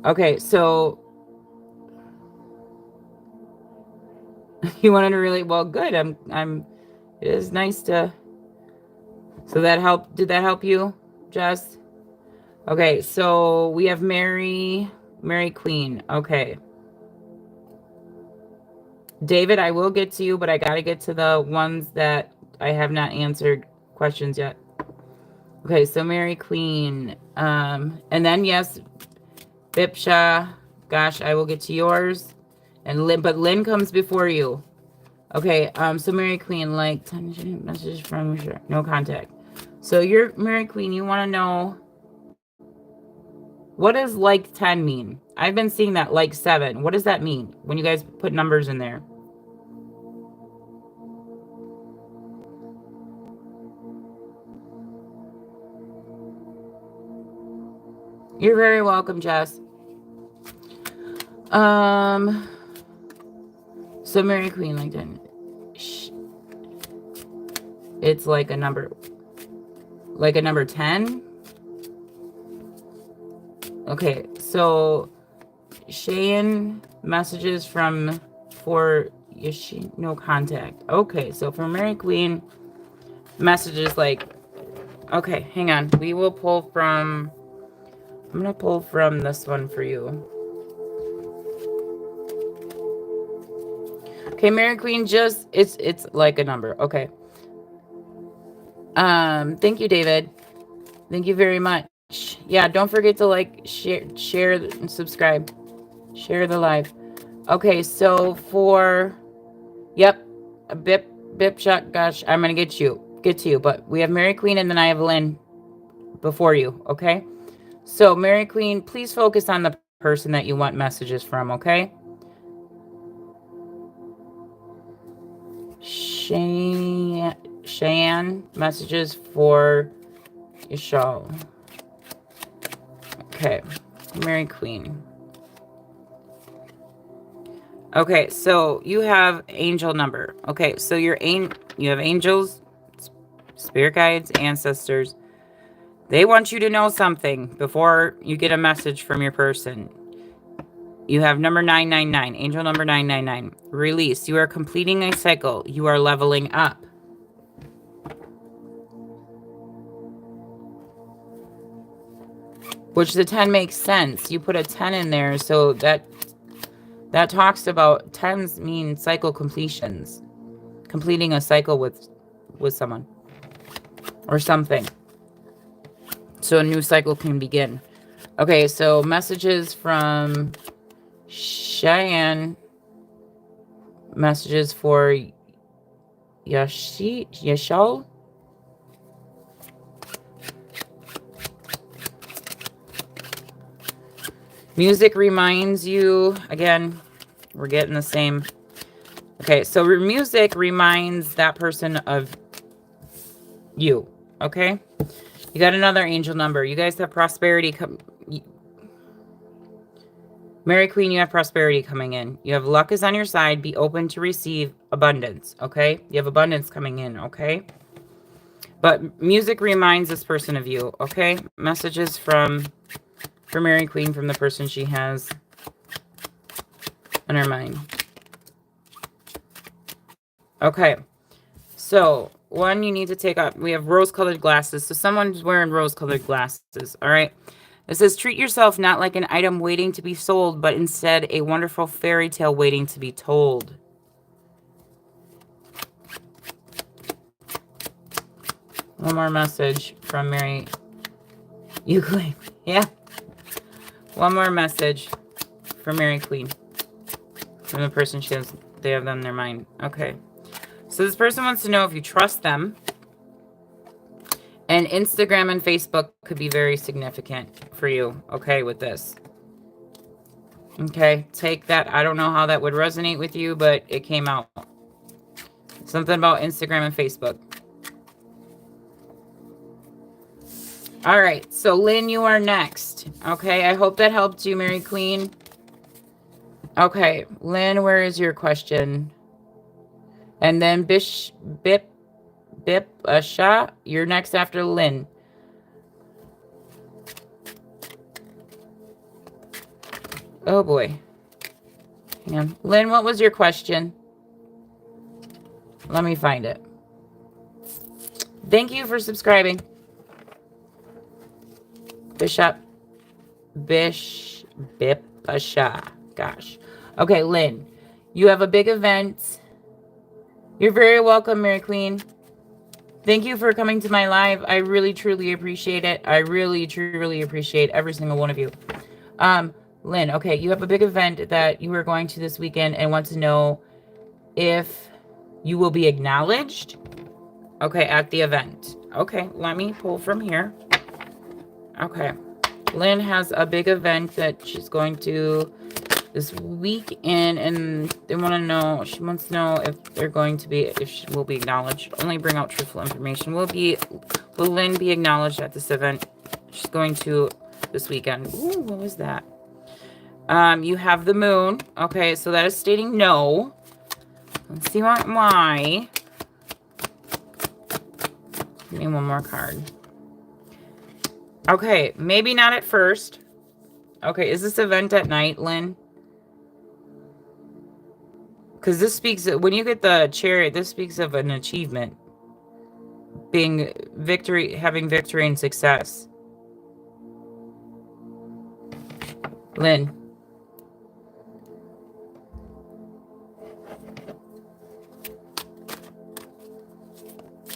S1: Okay, so you wanted to really, well, good. It is nice to, so that helped. Did that help you, Jess? Okay, so we have Mary Queen. Okay. David, I will get to you, but I got to get to the ones that I have not answered questions yet. Okay, so Mary Queen. And then, yes, Bipsha. Gosh, I will get to yours. And Lynn, but Lynn comes before you. Okay, so Mary Queen, like, message from, sure, no contact. So you're Mary Queen, you want to know, what does like 10 mean? I've been seeing that like 7. What does that mean when you guys put numbers in there? You're very welcome, Jess. So Mary Queen, like that. It's like a number 10. Okay, so Cheyenne messages for no contact. Okay, so for Mary Queen, messages like, okay, hang on. We will pull from, I'm going to pull from this one for you. Okay, Mary Queen, just, it's like a number. Okay. Thank you, David. Thank you very much. Yeah, don't forget to like, share and subscribe. Share the live. Okay, so for, yep, a bip shot. Gosh, I'm gonna get to you, but we have Mary Queen and then I have Lynn before you. Okay, so Mary Queen, please focus on the person that you want messages from. Okay, Cheyenne messages for Yashal. Okay, Mary Queen. Okay, so you have angel number. Okay, so you have angels, spirit guides, ancestors. They want you to know something before you get a message from your person. You have number 999, angel number 999. Release. You are completing a cycle. You are leveling up. Which the 10 makes sense. You put a 10 in there, so that talks about 10s mean cycle completions. Completing a cycle with someone or something. So a new cycle can begin. Okay, so messages from Cheyenne. Messages for Yashal. Music reminds you, again, we're getting the same. Okay, so music reminds that person of you, okay? You got another angel number. You guys have prosperity. Mary Queen, you have prosperity coming in. You have luck is on your side. Be open to receive abundance, okay? You have abundance coming in, okay? But music reminds this person of you, okay? Messages for Mary Queen from the person she has on her mind. Okay. So, one, you need to take up. We have rose-colored glasses. So, someone's wearing rose-colored glasses, all right? It says, treat yourself not like an item waiting to be sold, but instead a wonderful fairy tale waiting to be told. One more message from Mary. You claim. Yeah. One more message from Mary Queen. From the person they have them in their mind. Okay. So this person wants to know if you trust them. And Instagram and Facebook could be very significant for you, okay, with this. Okay, take that. I don't know how that would resonate with you, but it came out. Something about Instagram and Facebook. All right, so Lynn, you are next. Okay, I hope that helped you, Mary Queen. Okay, Lynn, where is your question? And then Bip, Asha, you're next after Lynn. Oh boy. Hang on. Lynn, what was your question? Let me find it. Thank you for subscribing. Bip, Asha. Gosh. Okay, Lynn, you have a big event. You're very welcome, Mary Queen. Thank you for coming to my live. I really, truly appreciate it. I really, truly appreciate every single one of you. Lynn, okay, you have a big event that you are going to this weekend and want to know if you will be acknowledged, okay, at the event. Okay, let me pull from here. Okay. Lynn has a big event that she's going to this weekend, and they want to know, she wants to know if they're going to be, if she will be acknowledged. Only bring out truthful information. Will Lynn be acknowledged at this event she's going to this weekend? Ooh, what was that? You have the moon. Okay, so that is stating no. Let's see why. Give me one more card. Okay, maybe not at first. Okay, is this event at night, Lynn? Because this speaks, when you get the Chariot, this speaks of an achievement. Being victory, having victory and success. Lynn.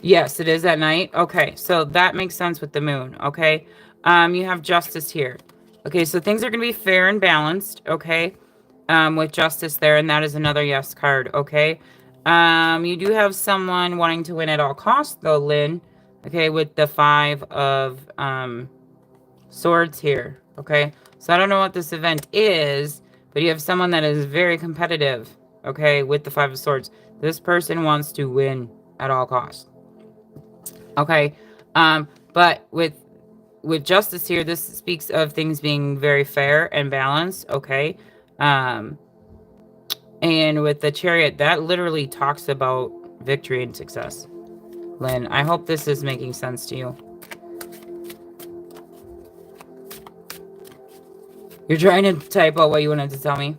S1: Yes, it is at night. Okay, so that makes sense with the moon. Okay, you have justice here. Okay, so things are going to be fair and balanced. Okay, with justice there, and that is another yes card. Okay, you do have someone wanting to win at all costs, though, Lynn. Okay, with the 5 of swords here. Okay, so I don't know what this event is, but you have someone that is very competitive. Okay, with the 5 of swords, this person wants to win at all costs. Okay, but with justice here, this speaks of things being very fair and balanced. Okay, and with the Chariot, that literally talks about victory and success. Lynn, I hope this is making sense to you. You're trying to type out what you wanted to tell me.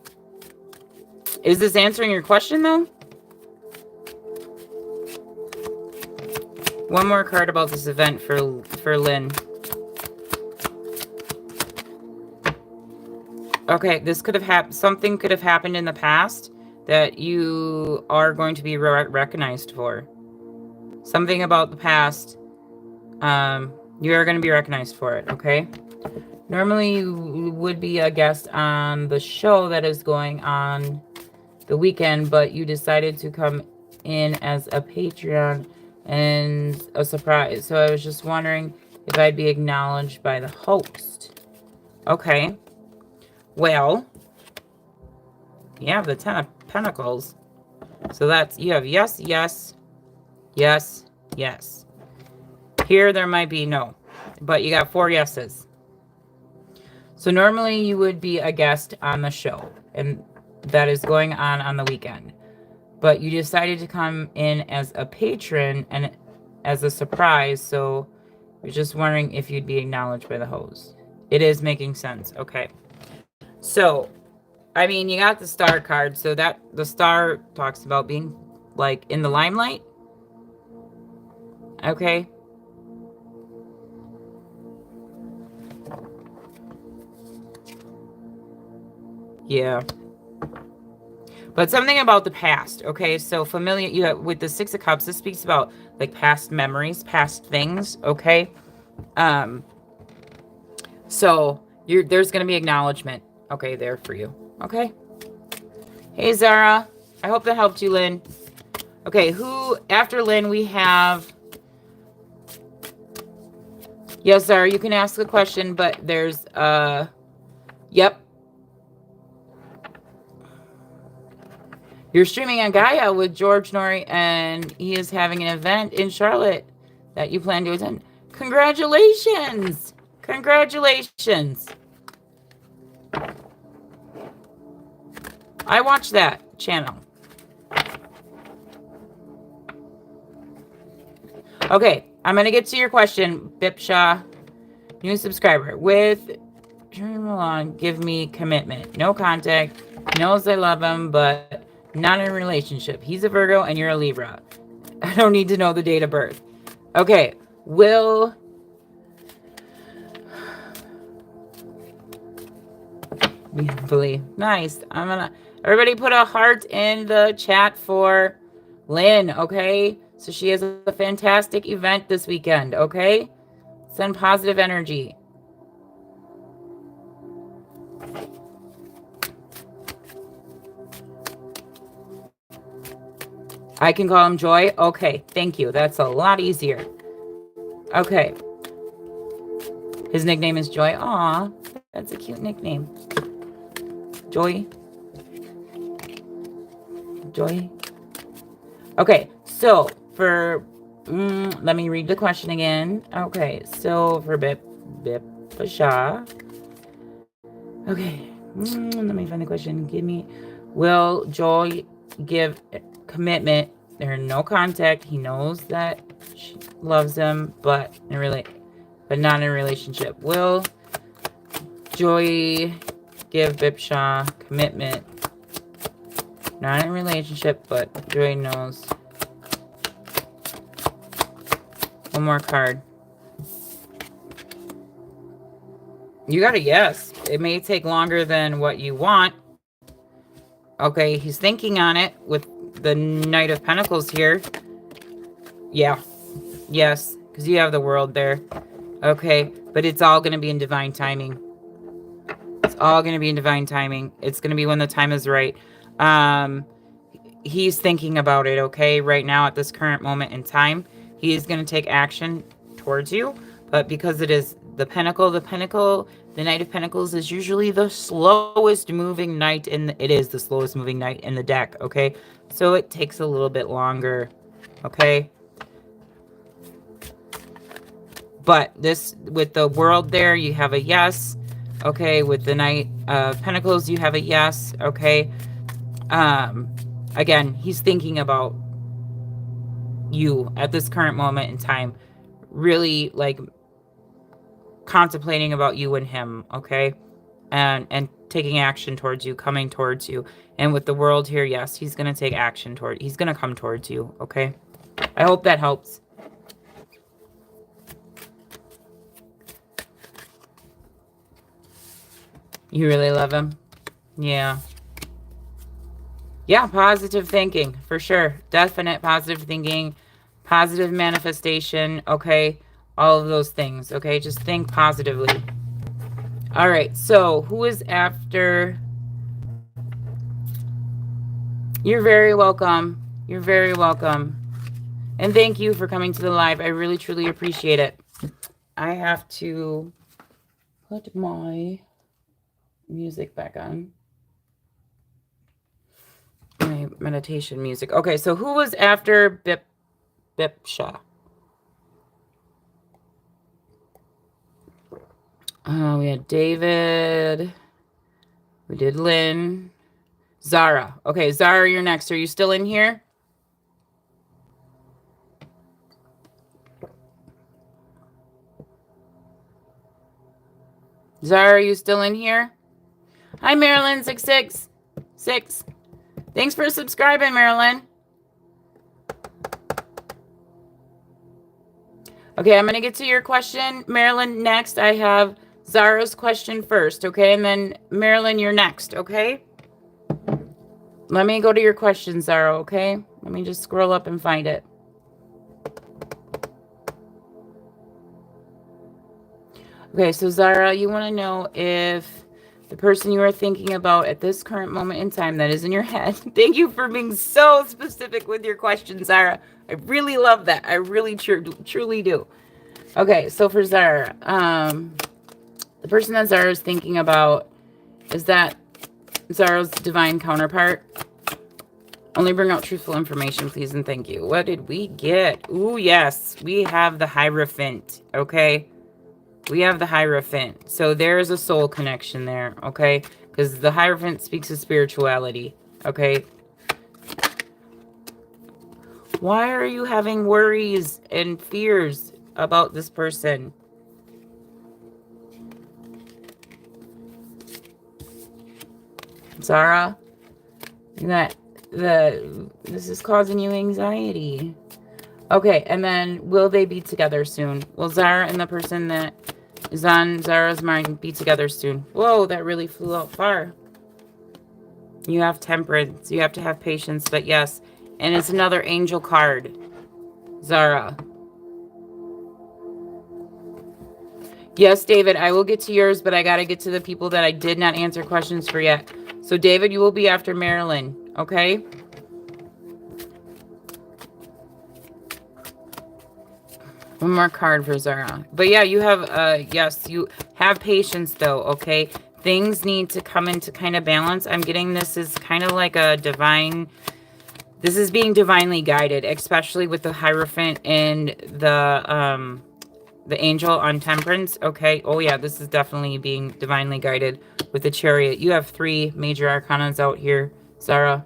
S1: Is this answering your question, though? One more card about this event for Lynn. Okay, this could have happened. Something could have happened in the past that you are going to be recognized for. Something about the past. You are going to be recognized for it. Okay. Normally, you would be a guest on the show that is going on the weekend, but you decided to come in as a Patreon and a surprise. So I was just wondering if I'd be acknowledged by the host. Okay. Well, you have the 10 of Pentacles. So that's, you have yes, yes, yes, yes. Here, there might be no, but you got 4 yeses. So normally you would be a guest on the show, and that is going on the weekend. But you decided to come in as a patron and as a surprise, so you're just wondering if you'd be acknowledged by the host. It is making sense. Okay. So, I mean, you got the star card, so that the star talks about being like in the limelight. Okay. Yeah. But something about the past, okay? So familiar, you have, with the 6 of Cups, this speaks about like past memories, past things, okay? So there's going to be acknowledgement, okay, there for you, okay? Hey, Zara. I hope that helped you, Lynn. Okay, who, after Lynn, we have... Yes, Zara, you can ask a question, but there's, yep. You're streaming on Gaia with George Norrie, and he is having an event in Charlotte that you plan to attend. Congratulations! Congratulations! I watched that channel. Okay, I'm going to get to your question, Bipsha. New subscriber. With Dream Along, give me commitment. No contact. Knows I love him, but not in a relationship. He's a Virgo and you're a Libra. I don't need to know the date of birth. Okay, will... Beautifully. Nice. I'm gonna... Everybody put a heart in the chat for Lynn, okay? So she has a fantastic event this weekend, okay? Send positive energy. I can call him Joy? Okay, thank you. That's a lot easier. Okay. His nickname is Joy. Aw, that's a cute nickname. Joy. Joy. Okay, so for... let me read the question again. Okay, so for Becca. Okay, let me find the question. Will Joy give commitment? There's no contact. He knows that she loves him, but not in a relationship. Will Joy give Becca commitment? Not in a relationship, but Joy knows. One more card. You got a yes. It may take longer than what you want. Okay, he's thinking on it with the Knight of Pentacles here. Yeah. Yes, because you have the World there. Okay, but it's all going to be in divine timing. It's all going to be in divine timing. It's going to be when the time is right. He's thinking about it, okay? Right now, at this current moment in time, he is going to take action towards you. But because it is the Pentacle, the Knight of Pentacles is usually the slowest moving knight it is the slowest moving knight in the deck, okay? So it takes a little bit longer, okay? But this, with the World there, you have a yes. Okay, with the Knight of Pentacles, you have a yes. Okay. Again, he's thinking about you at this current moment in time. Really, like, contemplating about you and him. Okay. And taking action towards you, coming towards you. And with the World here, yes, he's going to take action he's going to come towards you. Okay. I hope that helps. You really love him? Yeah. Yeah, positive thinking, for sure. Definite positive thinking, positive manifestation, okay? All of those things, okay? Just think positively. All right, so who is after? You're very welcome. You're very welcome. And thank you for coming to the live. I really, truly appreciate it. I have to put my music back on. My meditation music. Okay, so who was after Becca? We had David. We did Lynn. Zara. Okay, Zara, you're next. Are you still in here? Zara, are you still in here? Hi, Marilyn, 666. Thanks for subscribing, Marilyn. Okay, I'm going to get to your question, Marilyn, next. I have Zara's question first, okay? And then, Marilyn, you're next, okay? Let me go to your question, Zara, okay? Let me just scroll up and find it. Okay, so Zara, you want to know if the person you are thinking about at this current moment in time that is in your head. Thank you for being so specific with your question, Zara. I really love that. I really truly do. Okay, so for Zara, the person that Zara is thinking about, is that Zara's divine counterpart? Only bring out truthful information, please, and thank you. What did we get? Ooh, yes. We have the Hierophant, okay? We have the Hierophant. So there is a soul connection there, okay? Because the Hierophant speaks of spirituality, okay? Why are you having worries and fears about this person? Zara, this is causing you anxiety. Okay, and then will they be together soon? Will Zara and the person that is on Zara's mind be together soon? Whoa, that really flew out far. You have temperance. You have to have patience, but yes. And it's another angel card. Zara. Yes, David, I will get to yours, but I got to get to the people that I did not answer questions for yet. So, David, you will be after Marilyn, okay? One more card for Zara. But yeah, you have, yes, you have patience though, okay? Things need to come into kind of balance. I'm getting this is kind of like a divine, this is being divinely guided, especially with the Hierophant and the angel on Temperance, okay? Oh yeah, this is definitely being divinely guided with the Chariot. You have 3 major arcanas out here, Zara.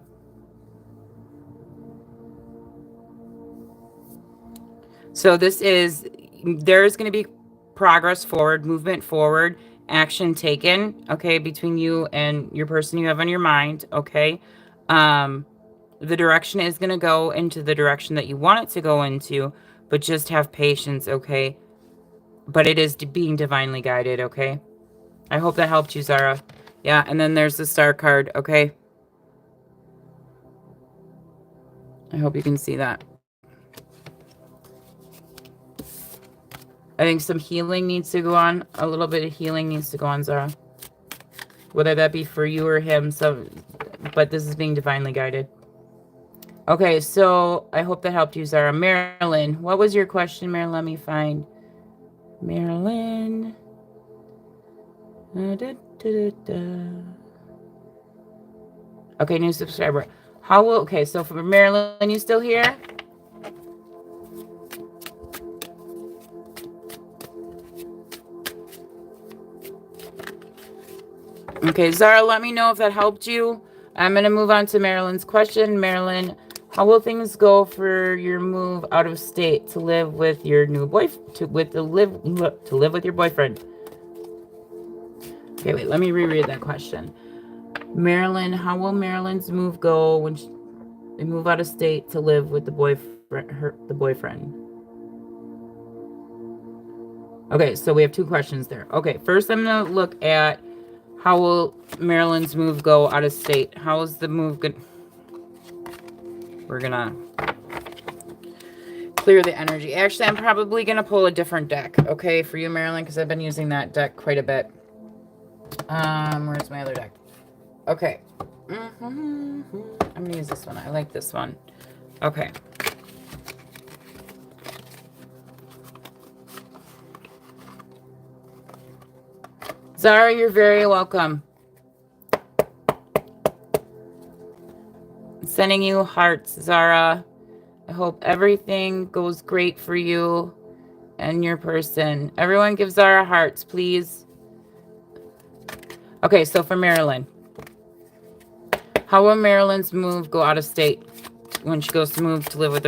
S1: So this is, there's going to be progress forward, movement forward, action taken, okay, between you and your person you have on your mind, okay? The direction is going to go into the direction that you want it to go into, but just have patience, okay? But it is being divinely guided, okay? I hope that helped you, Zara. Yeah, and then there's the star card, okay? I hope you can see that. I think some healing needs to go on. A little bit of healing needs to go on, Zara. Whether that be for you or him, so, but this is being divinely guided. Okay, so I hope that helped you, Zara. Marilyn, what was your question, Marilyn? Let me find Marilyn. Okay, new subscriber. How will, okay, so for Marilyn, you still here? Okay, Zara, let me know if that helped you. I'm going to move on to Marilyn's question. Marilyn, how will things go for your move out of state to live with your new boyfriend? To live with your boyfriend? Okay, wait, let me reread that question. Marilyn, how will Marilyn's move go when they move out of state to live with the boyfriend? Okay, so we have 2 questions there. Okay, first I'm going to look at how will Marilyn's move go out of state? How is the move good? We're gonna clear the energy. Actually, I'm probably gonna pull a different deck, okay, for you, Marilyn, because I've been using that deck quite a bit. Where's my other deck? Okay. I'm gonna use this one. I like this one. Okay. Zara, you're very welcome. Sending you hearts, Zara. I hope everything goes great for you and your person. Everyone give Zara hearts, please. Okay, so for Marilyn. How will Marilyn's move go out of state when she goes to move to live with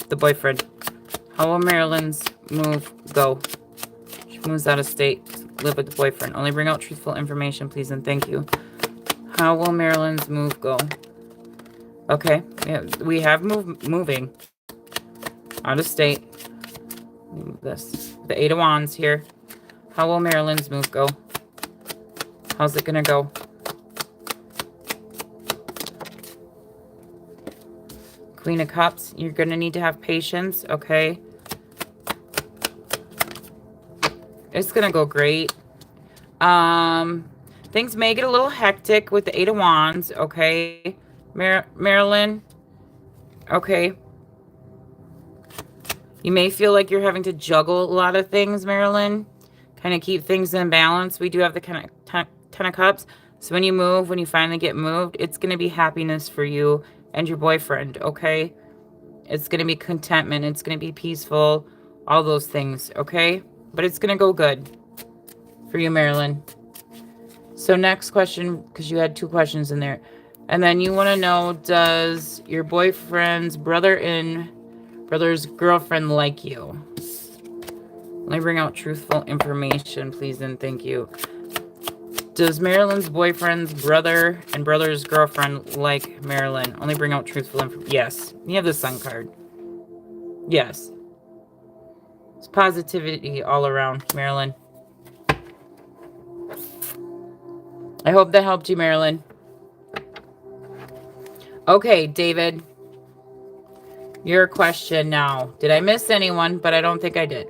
S1: the boyfriend? How will Marilyn's move go? She moves out of state to live with the boyfriend. Only bring out truthful information, please, and thank you. How will Marilyn's move go? Okay, yeah, we have moving out of state. Move this. The 8 of Wands here. How will Marilyn's move go? How's it gonna go? Queen of Cups. You're gonna need to have patience, okay? It's gonna go great. Things may get a little hectic with the 8 of Wands, okay? Marilyn, okay. You may feel like you're having to juggle a lot of things, Marilyn. Kind of keep things in balance. We do have the Ten of Cups. So when you move, when you finally get moved, it's going to be happiness for you and your boyfriend, okay? It's going to be contentment. It's going to be peaceful. All those things, okay? But it's going to go good for you, Marilyn. So next question, because you had 2 questions in there. And then you want to know, does your boyfriend's brother's girlfriend like you? Let me bring out truthful information, please, and thank you. Does Marilyn's boyfriend's brother and brother's girlfriend like Marilyn? Only bring out truthful information. Yes. You have the Sun card. Yes. It's positivity all around, Marilyn. I hope that helped you, Marilyn. Okay, David. Your question now. Did I miss anyone? But I don't think I did.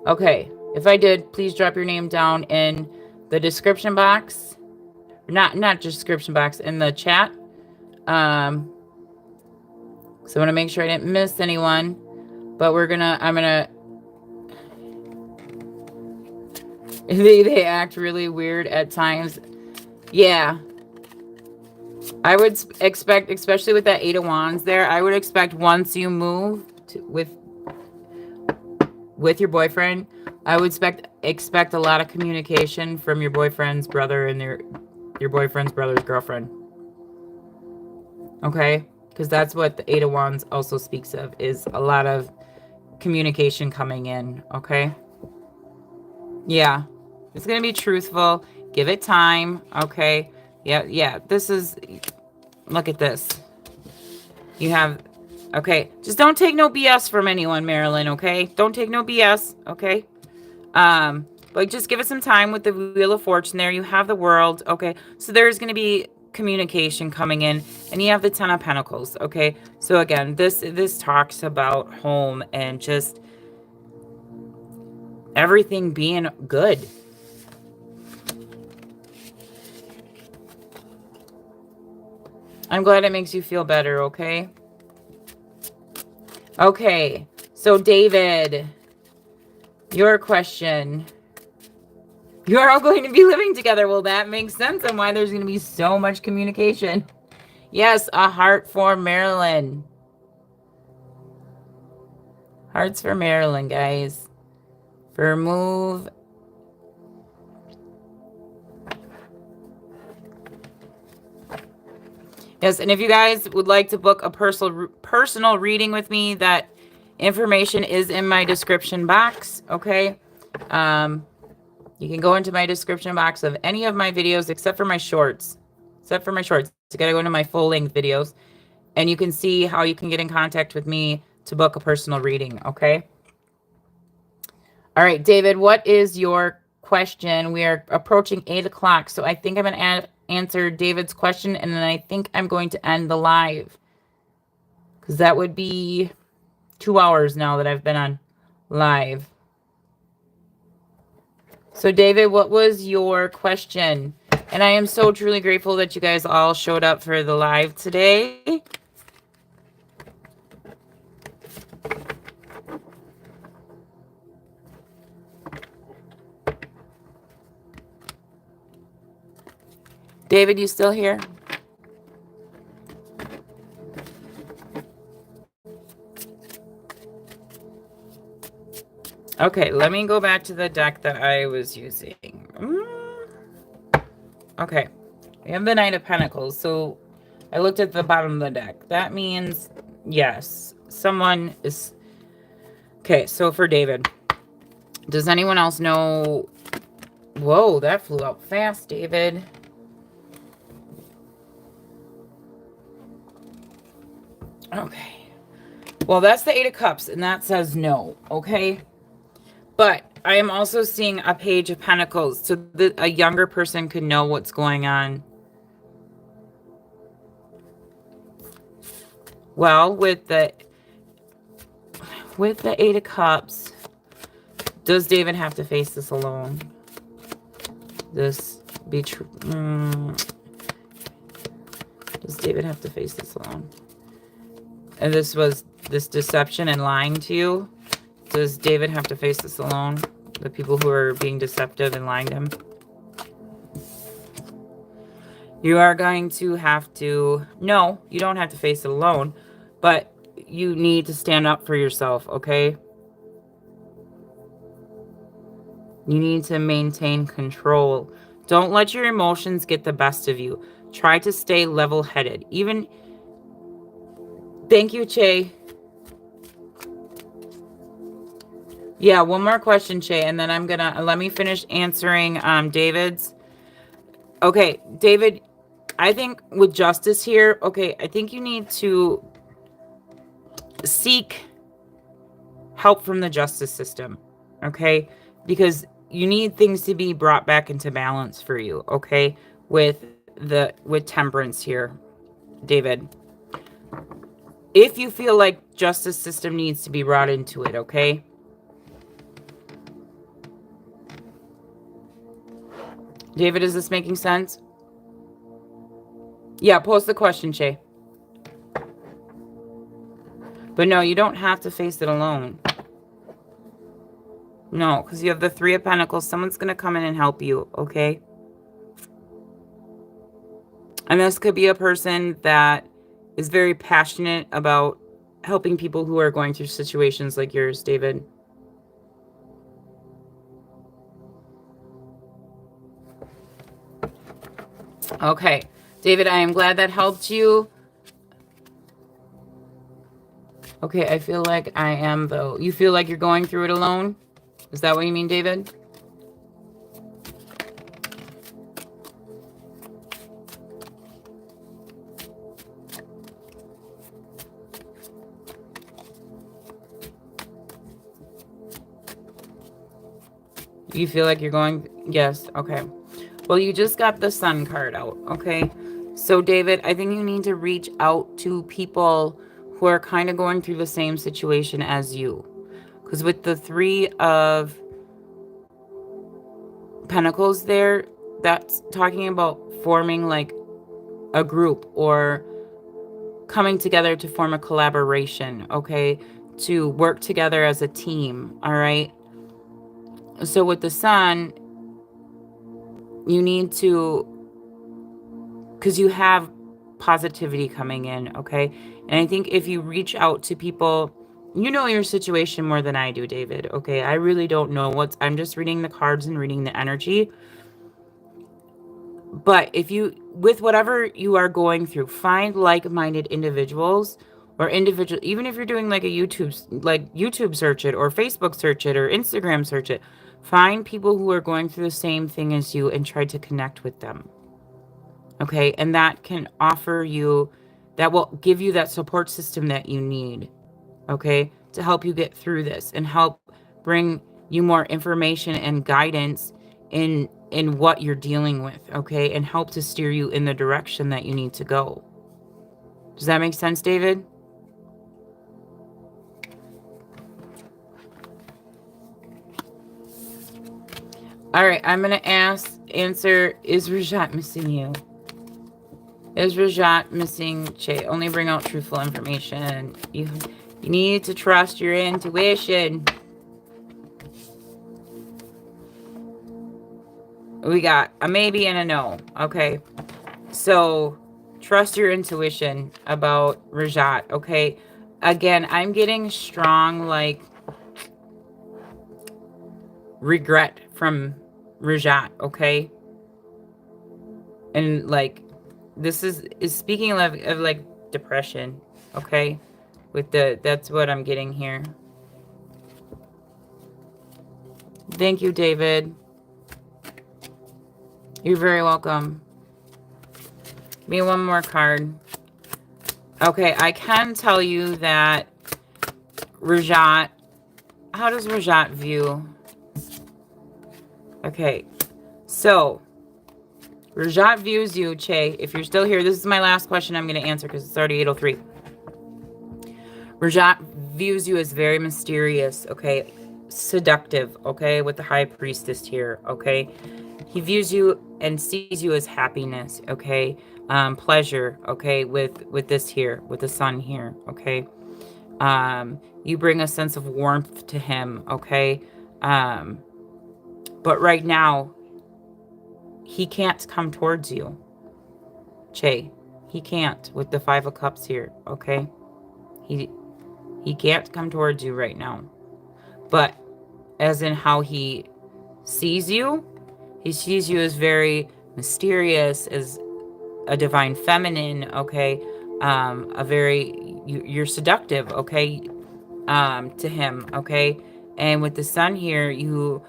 S1: Okay. If I did, please drop your name down in the description box. Not description box, in the chat. So I want to make sure I didn't miss anyone. But I'm gonna They act really weird at times. Yeah. I would expect, especially with that Eight of Wands there, I would expect once you move with your boyfriend, I would expect a lot of communication from your boyfriend's brother and your boyfriend's brother's girlfriend. Okay? Because that's what the Eight of Wands also speaks of, is a lot of communication coming in. Okay? Yeah. It's going to be truthful. Give it time. Okay? Yeah. This is... Look at this. You have... Okay. Just don't take no BS from anyone, Marilyn. Okay? Don't take no BS. Okay? But just give it some time with the Wheel of Fortune there. You have the World. Okay? So there's going to be communication coming in, and you have the Ten of Pentacles. Okay? So again, this talks about home and just everything being good. I'm glad it makes you feel better. Okay? Okay. So David, your question. You're all going to be living together. Well, that makes sense on why there's going to be so much communication. Yes, a heart for Marilyn. Hearts for Marilyn, guys. For move. Yes, and if you guys would like to book a personal reading with me, that information is in my description box, okay? You can go into my description box of any of my videos except for my shorts. You got to go into my full-length videos, and you can see how you can get in contact with me to book a personal reading, okay? All right, David, what is your question? We are approaching 8 o'clock, so I think I'm going to answer David's question, and then I think I'm going to end the live, because that would be 2 hours now that I've been on live. So, David, what was your question? And I am so truly grateful that you guys all showed up for the live today. David, you still here? Okay, let me go back to the deck that I was using. Okay, we have the Knight of Pentacles. So I looked at the bottom of the deck. That means, yes, someone is... Okay, so for David, does anyone else know... Whoa, that flew out fast, David. Okay. Well, that's the Eight of Cups, and that says no, okay? But I am also seeing a Page of Pentacles, so that a younger person could know what's going on. Well, with the Eight of Cups, does David have to face this alone? This be true? Does David have to face this alone? And this deception and lying to you. Does David have to face this alone? The people who are being deceptive and lying to him? You are going to have to... No, you don't have to face it alone. But you need to stand up for yourself, okay? You need to maintain control. Don't let your emotions get the best of you. Try to stay level-headed. Even... Thank you, Che. Yeah, one more question, Che, and then I'm gonna... Let me finish answering David's. Okay, David, I think with justice here, okay, I think you need to seek help from the justice system, okay? Because you need things to be brought back into balance for you, okay? With temperance here, David. If you feel like justice system needs to be brought into it, okay? David, is this making sense? Yeah, post the question, Shay. But no, you don't have to face it alone. No, because you have the Three of Pentacles. Someone's going to come in and help you, okay? And this could be a person that is very passionate about helping people who are going through situations like yours, David. Okay, David, I am glad that helped you. Okay, I feel like I am, though. You feel like you're going through it alone? Is that what you mean, David? You feel like you're going... Yes, okay. Well, you just got the Sun card out, okay? So, David, I think you need to reach out to people who are kind of going through the same situation as you. Because with the Three of Pentacles there, that's talking about forming like a group or coming together to form a collaboration, okay? To work together as a team, all right? So with the Sun, you need to, because you have positivity coming in, okay? And I think if you reach out to people, you know your situation more than I do, David, okay? I really don't know I'm just reading the cards and reading the energy. But if you, with whatever you are going through, find like-minded individuals or even if you're doing like YouTube search it or Facebook search it or Instagram search it, find people who are going through the same thing as you and try to connect with them. Okay. And that will give you that support system that you need. Okay. To help you get through this and help bring you more information and guidance in what you're dealing with, okay? And help to steer you in the direction that you need to go. Does that make sense, David? All right, I'm going to answer, is Rajat missing you? Is Rajat missing Che? Only bring out truthful information. You need to trust your intuition. We got a maybe and a no, okay? So, trust your intuition about Rajat, okay? Again, I'm getting strong, like, regret from Rajat, okay? And, like, this is speaking of like, depression, okay? That's what I'm getting here. Thank you, David. You're very welcome. Give me one more card. Okay, I can tell you that Rajat, how does Rajat view? Okay, so Rajat views you, Che. If you're still here, this is my last question I'm going to answer because it's already 8:03. Rajat views you as very mysterious, okay? Seductive, okay? With the High Priestess here, okay? He views you and sees you as happiness, okay? Pleasure, okay? With this here, with the Sun here, okay? You bring a sense of warmth to him, okay? But right now, he can't come towards you, Che. He can't with the Five of Cups here, okay? He can't come towards you right now. But as in how he sees you as very mysterious, as a divine feminine, okay? You're seductive, okay? To him, okay? And with the Sun here, you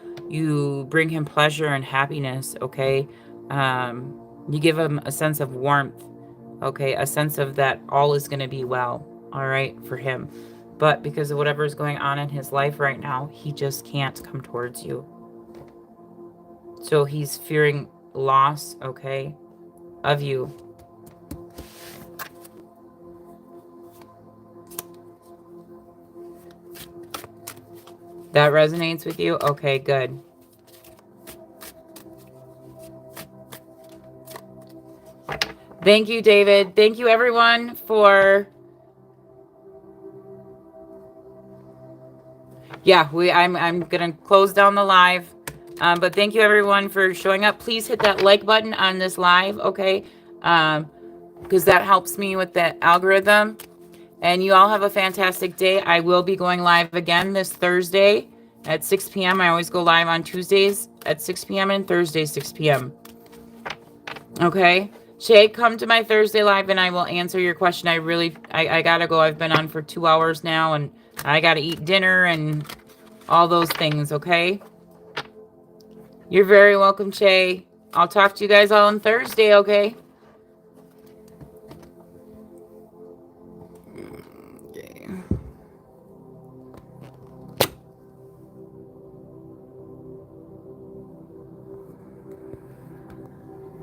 S1: bring him pleasure and happiness, okay? You give him a sense of warmth, okay? A sense of that all is going to be well, all right, for him. But because of whatever is going on in his life right now, he just can't come towards you. So he's fearing loss, okay, of you. That resonates with you? Okay, good. Thank you, David. Thank you, everyone, for Yeah, I'm gonna close down the live. But thank you everyone for showing up. Please hit that like button on this live, okay? Because that helps me with the algorithm. And you all have a fantastic day. I will be going live again this Thursday at 6 p.m. I always go live on Tuesdays at 6 p.m. and Thursdays 6 p.m. Okay? Shay, come to my Thursday live and I will answer your question. I gotta go. I've been on for 2 hours now and I gotta eat dinner and all those things, okay? You're very welcome, Shay. I'll talk to you guys all on Thursday, okay?